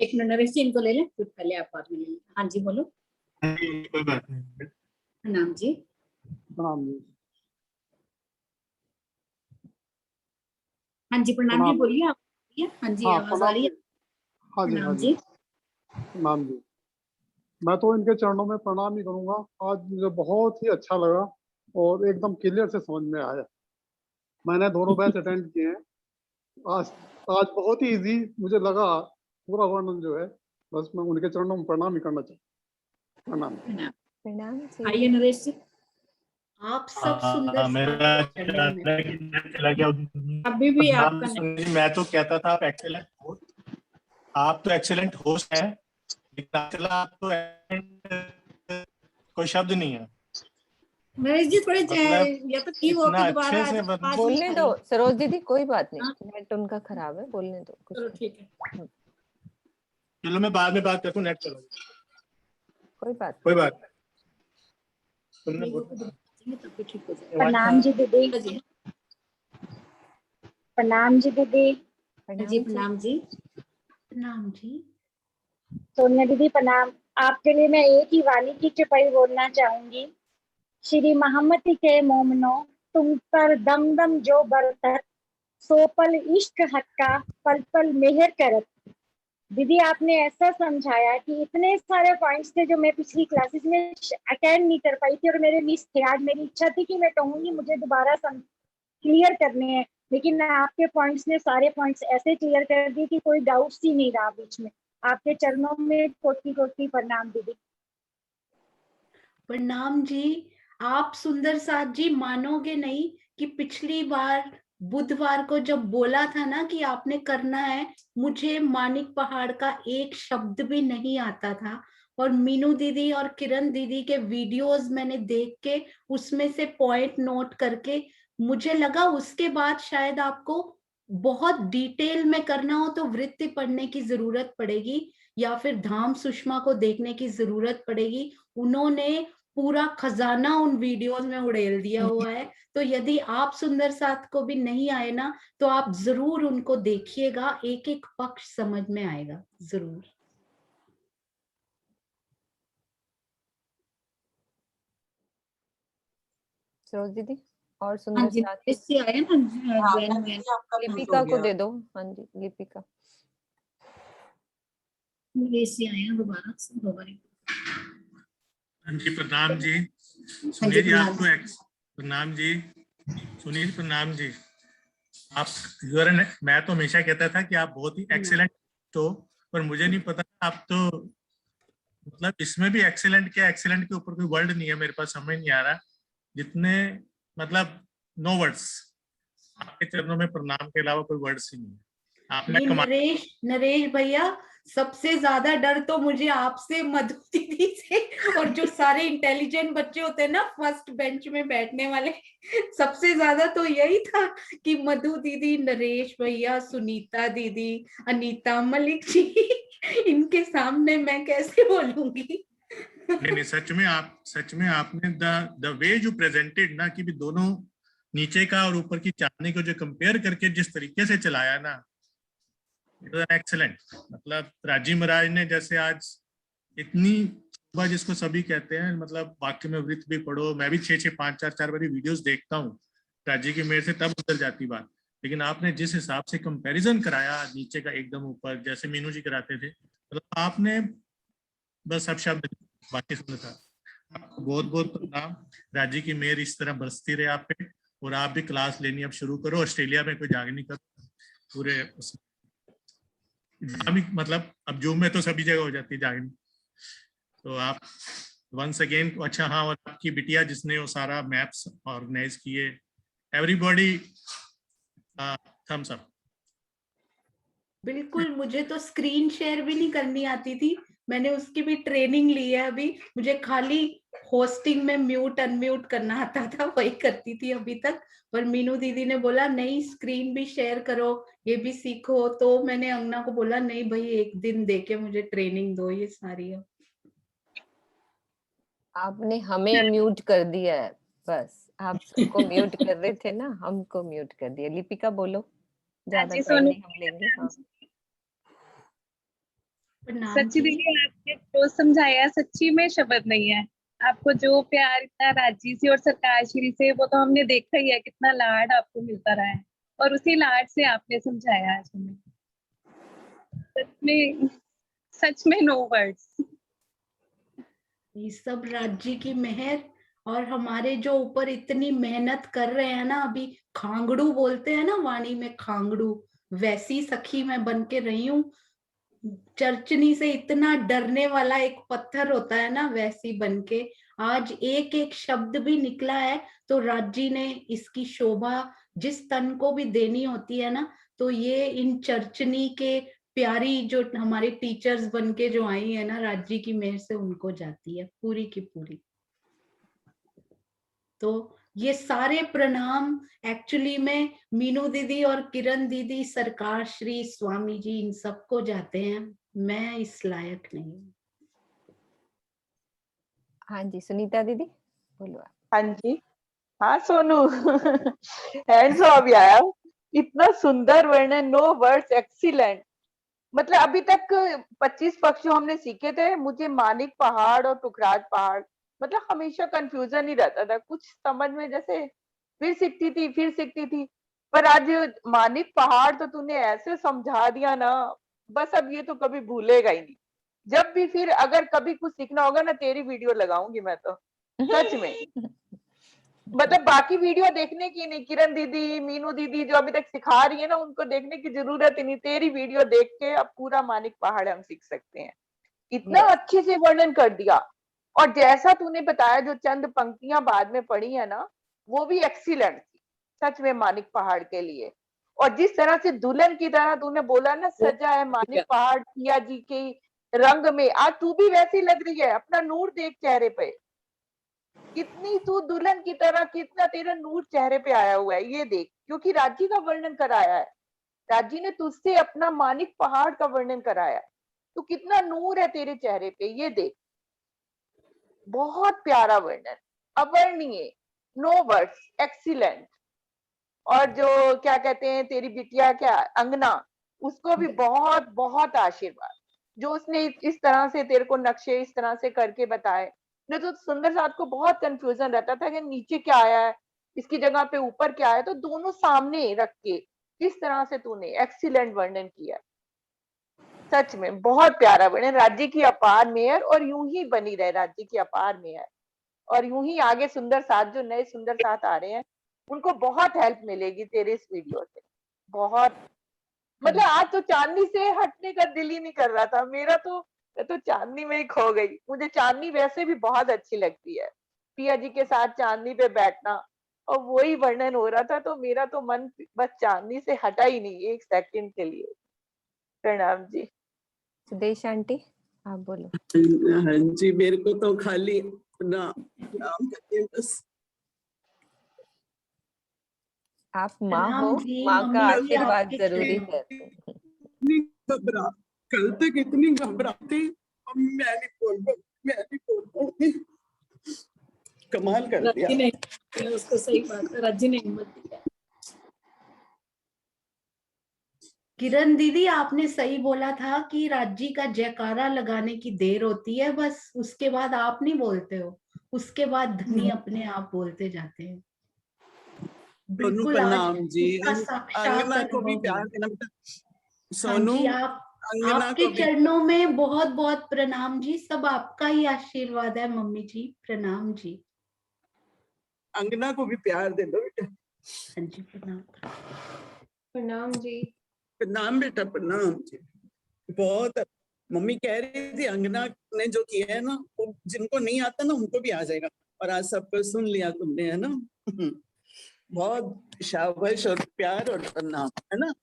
एक मिनट नरेश जी, इनको ले लें, फिर पहले आप बात में ले लें। हाँ जी, बोलो। कोई बात नहीं। प्रणाम जी। प्रणाम जी। हाँ जी, प्रणाम जी, बोलिए आप। हाँ जी, आवाज आ रही है? हाँ जी, हाँ जी। प्रणाम जी। मैं तो इनके चरणों में प्रणाम ही करूंगा। आज मुझे बहुत ही अच्छा लगा और एकदम क्लियर से समझ में आया। मैंने दोनों बैच अटेंड किए हैं। आज बहुत ही इजी मुझे लगा पूरा वर्णन जो है। बस मैं उनके चरणों में प्रणाम ही करना चाहूँ। प्रणाम। प्रणाम जी। आइए नरेश जी। आप सब सुंदर मेरा चला गया। अभी भी आपका मैं तो कहता था आप तो एक्सेलेंट होस्ट हैं, लेकिन आप तो कोई शब्द नहीं है। नरेश जी, थोड़े या तो ठीक हो के दोबारा बोलने दो सरोज दीदी, कोई बात नहीं। नेट उनका खराब है, बोलने दो। चलो ठीक है। चलो मैं बाद में बात करता हूँ, नेट चलो। कोई बात तुमने प्रणाम जी दीदी। प्रणाम जी दीदी। प्रणाम जी। प्रणाम जी। सोनिया दीदी प्रणाम। आपके लिए मैं एक ही वाणी की चौपाई बोलना चाहूंगी। श्री मोहम्मद के मोमनो, तुम पर दम दम जो बरतर, सो पल इश्क हक्का, पल पल मेहर करत। दीदी आपने ऐसा समझाया कि इतने सारे पॉइंट्स थे जो मैं पिछली क्लासेस में अटेंड नहीं कर पाई थी और मेरे मिस थे। आज मेरी इच्छा थी कि मैं कहूंगी मुझे दोबारा क्लियर करने हैं, लेकिन आपके पॉइंट्स ने सारे पॉइंट्स ऐसे क्लियर कर दिए कि कोई डाउट्स ही नहीं रहा बीच में। आपके चरणों में कोटि कोटि प्रणाम दीदी। प्रणाम जी। आप सुंदर साथ जी मानोगे नहीं कि पिछली बार बुधवार को जब बोला था ना कि आपने करना है, मुझे मानिक पहाड़ का एक शब्द भी नहीं आता था, और मीनू दीदी और किरण दीदी के वीडियोस मैंने देख के उसमें से पॉइंट नोट करके मुझे लगा उसके बाद शायद आपको बहुत डिटेल में करना हो तो वृत्ति पढ़ने की जरूरत पड़ेगी या फिर धाम सुषमा को देखने की जरूरत पड़ेगी। उन्होंने पूरा खजाना उन वीडियोस में उड़ेल दिया हुआ है। तो यदि आप सुंदर साथ को भी नहीं आए ना, तो आप जरूर उनको देखिएगा, एक एक पक्ष समझ में आएगा जरूर। सरोज दीदी और सुंदर साथ इससे आए ना लिपिका को दे दो। हाँ जी, लिपिका। इससे आए हैं दोबारा। हाँ जी, प्रणाम जी। सुनील जी आपको प्रणाम जी। सुनील प्रणाम जी। आप मैं तो हमेशा कहता था कि आप बहुत ही एक्सीलेंट हो, पर मुझे नहीं पता आप तो मतलब इसमें भी एक्सीलेंट क्या, एक्सीलेंट के ऊपर कोई वर्ड नहीं है मेरे पास, समझ नहीं आ रहा। जितने मतलब नो वर्ड्स। आपके चरणों में प्रणाम के अलावा कोई वर्ड्स ही नहीं है। आपने नरेश भैया, सबसे ज्यादा डर तो मुझे आपसे, मधु दीदी से, और जो सारे इंटेलिजेंट बच्चे होते हैं ना फर्स्ट बेंच में बैठने वाले, सबसे ज्यादा तो यही था कि मधु दीदी, नरेश भैया, सुनीता दीदी, अनीता मलिक जी, इनके सामने मैं कैसे बोलूंगी। नहीं, सच में आपने द वे जो प्रेजेंटेड ना, कि भी दोनों नीचे का और ऊपर की चांदनी को जो कंपेयर करके जिस तरीके से चलाया ना, एक्सीलेंट। मतलब राजी महाराज ने जैसे आज इतनी सुबह जिसको सभी कहते हैं, मतलब वाक्य में वृत्त भी पढ़ो, मैं भी 6-6, 5-4 बारी वीडियोस देखता हूँ, राज्य की मेयर से तब उतर जाती बात। लेकिन आपने जिस हिसाब से कंपैरिजन कराया नीचे का एकदम ऊपर, जैसे मीनू जी कराते थे, मतलब आपने बस अब शब्द बाकी सुना था। आपको बहुत बहुत प्रणाम। राज्य की मेयर इस तरह बरसती रहे आप पे, और आप भी क्लास लेनी अब शुरू करो। ऑस्ट्रेलिया में कोई जाग नहीं करो पूरे मतलब अब जूम में तो सभी जगह हो जाती है जागनी। तो आप वंस अगेन अच्छा। हाँ, और आपकी बिटिया जिसने वो सारा मैप्स ऑर्गेनाइज किए, एवरीबॉडी थम्स अप। बिल्कुल, मुझे तो स्क्रीन शेयर भी नहीं करनी आती थी, मैंने उसकी भी ट्रेनिंग ली है अभी। मुझे खाली होस्टिंग में म्यूट अनम्यूट करना आता था, वही करती थी अभी तक। पर मीनू दीदी ने बोला नहीं स्क्रीन भी शेयर करो, ये भी सीखो, तो मैंने अंगना को बोला नहीं भाई एक दिन देके मुझे ट्रेनिंग दो ये सारी। आपने हमें म्यूट कर दिया है, बस आप सबको म्यूट कर रहे थे ना, हमको म्यूट कर दिया। लिपिका बोलो, ज्यादा टाइम नहीं हम लेंगे। हाँ, सच्ची दीदी आपने जो समझाया सच्ची में शब्द नहीं है। आपको जो प्यार इतना राजी से और सरकार श्री से, वो तो हमने देखा ही है, कितना लाड आपको मिलता रहा है, और उसी लाड से आपने समझाया आज हमें। सच में नो वर्ड्स। ये सब राज्य की मेहर, और हमारे जो ऊपर इतनी मेहनत कर रहे हैं ना, अभी खांगड़ू बोलते हैं ना वाणी में, खांगड़ू, वैसी सखी मैं बन के रही हूँ। चर्चनी से इतना डरने वाला एक पत्थर होता है ना, वैसी बनके आज एक एक शब्द भी निकला है। तो राज्य ने इसकी शोभा जिस तन को भी देनी होती है ना, तो ये इन चर्चनी के प्यारी जो हमारे टीचर्स बनके जो आई है ना, राज्य की मेहर से उनको जाती है पूरी की पूरी। तो ये सारे प्रणाम एक्चुअली में मीनू दीदी और किरण दीदी, सरकार श्री, स्वामी जी, इन सबको जाते हैं। मैं इस लायक नहीं हूँ। हाँ जी सुनीता दीदी बोलो आप। हाँ जी, हाँ सोनू हैंड्स ऑफ यार, इतना सुंदर वर्णन, नो वर्ड्स, एक्सीलेंट। मतलब अभी तक 25 पक्ष जो हमने सीखे थे, मुझे मानिक पहाड़ और टुकराज पहाड़, मतलब हमेशा कंफ्यूजन ही रहता था, कुछ समझ में, जैसे फिर सीखती थी। पर आज मानिक पहाड़ तो तूने ऐसे समझा दिया ना, बस अब ये तो कभी भूलेगा ही नहीं। जब भी फिर अगर कभी कुछ सीखना होगा ना, तेरी वीडियो लगाऊंगी मैं तो, सच में। मतलब बाकी वीडियो देखने की नहीं, किरण दीदी, मीनू दीदी जो अभी तक सिखा रही है ना, उनको देखने की जरूरत ही नहीं। तेरी वीडियो देख के अब पूरा मानिक पहाड़ हम सीख सकते हैं। इतना अच्छे से वर्णन कर दिया, और जैसा तूने बताया, जो चंद पंक्तियां बाद में पढ़ी है ना, वो भी एक्सीलेंट थी सच में मानिक पहाड़ के लिए। और जिस तरह से दुल्हन की तरह तूने बोला ना, सजा है मानिक पहाड़ पिया जी के रंग में, आज तू भी वैसी लग रही है, अपना नूर देख चेहरे पे, कितनी तू दुल्हन की तरह, कितना तेरा नूर चेहरे पे आया हुआ है, ये देख। क्योंकि राज्य का वर्णन कराया है, राज्य ने तुझसे अपना मानिक पहाड़ का वर्णन कराया, तो कितना नूर है तेरे चेहरे पे, ये देख। बहुत प्यारा वर्णन, अवर्णीय, नो वर्ड्स, एक्सीलेंट। और जो क्या कहते हैं, तेरी बिटिया क्या अंगना, उसको भी बहुत बहुत आशीर्वाद, जो उसने इस तरह से तेरे को नक्शे इस तरह से करके बताए। नहीं तो सुंदर साथ को बहुत कंफ्यूजन रहता था कि नीचे क्या आया है, इसकी जगह पे ऊपर क्या है, तो दोनों सामने रख के किस तरह से तूने एक्सीलेंट वर्णन किया। सच में बहुत प्यारा वर्णन, राज्य की अपार मेहर, और यूं ही बनी रहे राज्य की अपार मेहर। और यूं ही आगे सुंदर साथ, जो नए सुंदर साथ आ रहे हैं, उनको बहुत हेल्प मिलेगी तेरे इस वीडियो से, बहुत। मतलब आज तो चांदनी से हटने का दिल ही नहीं कर रहा था मेरा, तो मैं तो चांदनी में ही खो गई। मुझे चांदनी वैसे भी बहुत अच्छी लगती है, पिया जी के साथ चांदनी पे बैठना, और वही वर्णन हो रहा था, तो मेरा तो मन बस चांदनी से हटा ही नहीं एक सेकंड के लिए। प्रणाम जी। सुदेश आंटी आप बोलो। हाँ जी, मेरे को तो खाली नाम करके बस। आप माँ हो, माँ का आशीर्वाद जरूरी है। घबरा, कल तक इतनी घबराती, अब मैं नहीं बोल पाऊंगी। कमाल कर दिया। नहीं, उसको सही बात है, राज्य ने हिम्मत दी। किरण दीदी आपने सही बोला था कि राज्य का जयकारा लगाने की देर होती है, बस उसके बाद आप नहीं बोलते हो, उसके बाद धनी अपने आप बोलते जाते हैं। बिल्कुल आज प्रणाम जी। उसका साक्षात अंगना को भी अनुभव प्यार हुआ। देना बेटा। हाँ सोनू जी, अंगना आपके को भी चरणों में बहुत बहुत प्रणाम जी। सब आपका ही आशीर्वाद है मम्मी जी। प्रणाम जी। अंगना को भी प्यार दे दो बेटा। हाँ जी प्रणाम। प्रणाम जी। प्रणाम बेटा, प्रणाम जी। बहुत मम्मी कह रही थी अंगना ने जो किया है ना, वो जिनको नहीं आता ना उनको भी आ जाएगा, और आज सबको सुन लिया तुमने, है ना। बहुत शाबाश और प्यार और प्रणाम, है ना।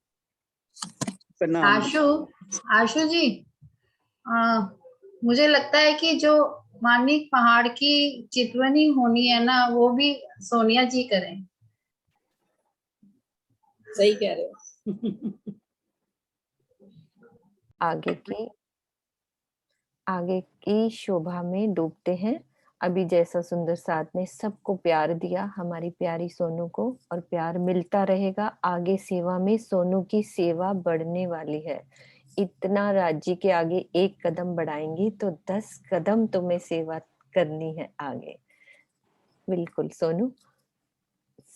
प्रणाम। आशु जी, मुझे लगता है कि जो मानिक पहाड़ की चितवनी होनी है ना, वो भी सोनिया जी करें। सही कह रहे हो। आगे की शोभा में डूबते हैं। अभी जैसा सुंदर साथ ने सबको प्यार दिया, हमारी प्यारी सोनू को, और प्यार मिलता रहेगा। आगे सेवा में सोनू की सेवा बढ़ने वाली है। इतना राज्य के आगे एक कदम बढ़ाएंगी तो 10 कदम तुम्हें सेवा करनी है आगे। बिल्कुल सोनू,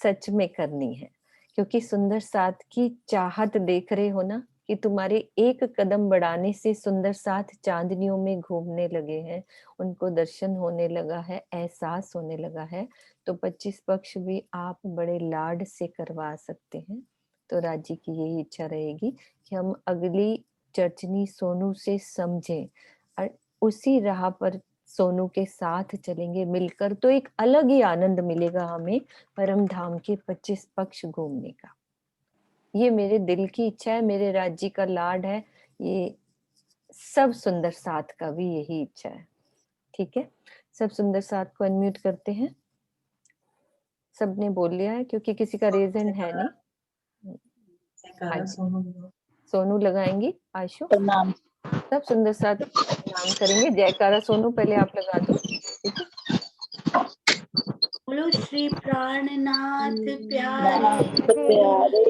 सच में करनी है, क्योंकि सुंदर साथ की चाहत देख रहे हो ना, कि तुम्हारे एक कदम बढ़ाने से सुंदर साथ चांदनियों में घूमने लगे हैं, उनको दर्शन होने लगा है, एहसास होने लगा है। तो 25 पक्ष भी आप बड़े लाड से करवा सकते हैं। तो राजी की यही इच्छा रहेगी कि हम अगली चर्चनी सोनू से समझें और उसी राह पर सोनू के साथ चलेंगे मिलकर, तो एक अलग ही आनंद मिलेगा हमें परम धाम के 25 पक्ष घूमने का। ये मेरे दिल की इच्छा है, मेरे राज्य का लाड है, ये सब सुंदर साथ का भी यही इच्छा है। ठीक है, सब सुंदर साथ को अनम्यूट करते हैं। सबने बोल लिया है, क्योंकि किसी का रीजन है नहीं। सोनू लगाएंगी। आशु प्रणाम। सब सुंदर साथ नाम करेंगे। जयकारा सोनू पहले आप लगा दो, ठीक है। बोलो श्री प्राणनाथ प्यारे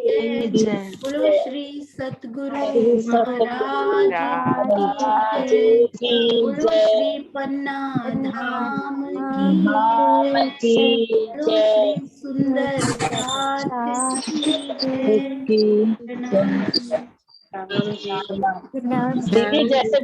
जय। बोलो श्री सतगुरु महाराज की बोलो श्री पन्ना धाम की बोलो श्री सुंदर साथ की दीदी जैसे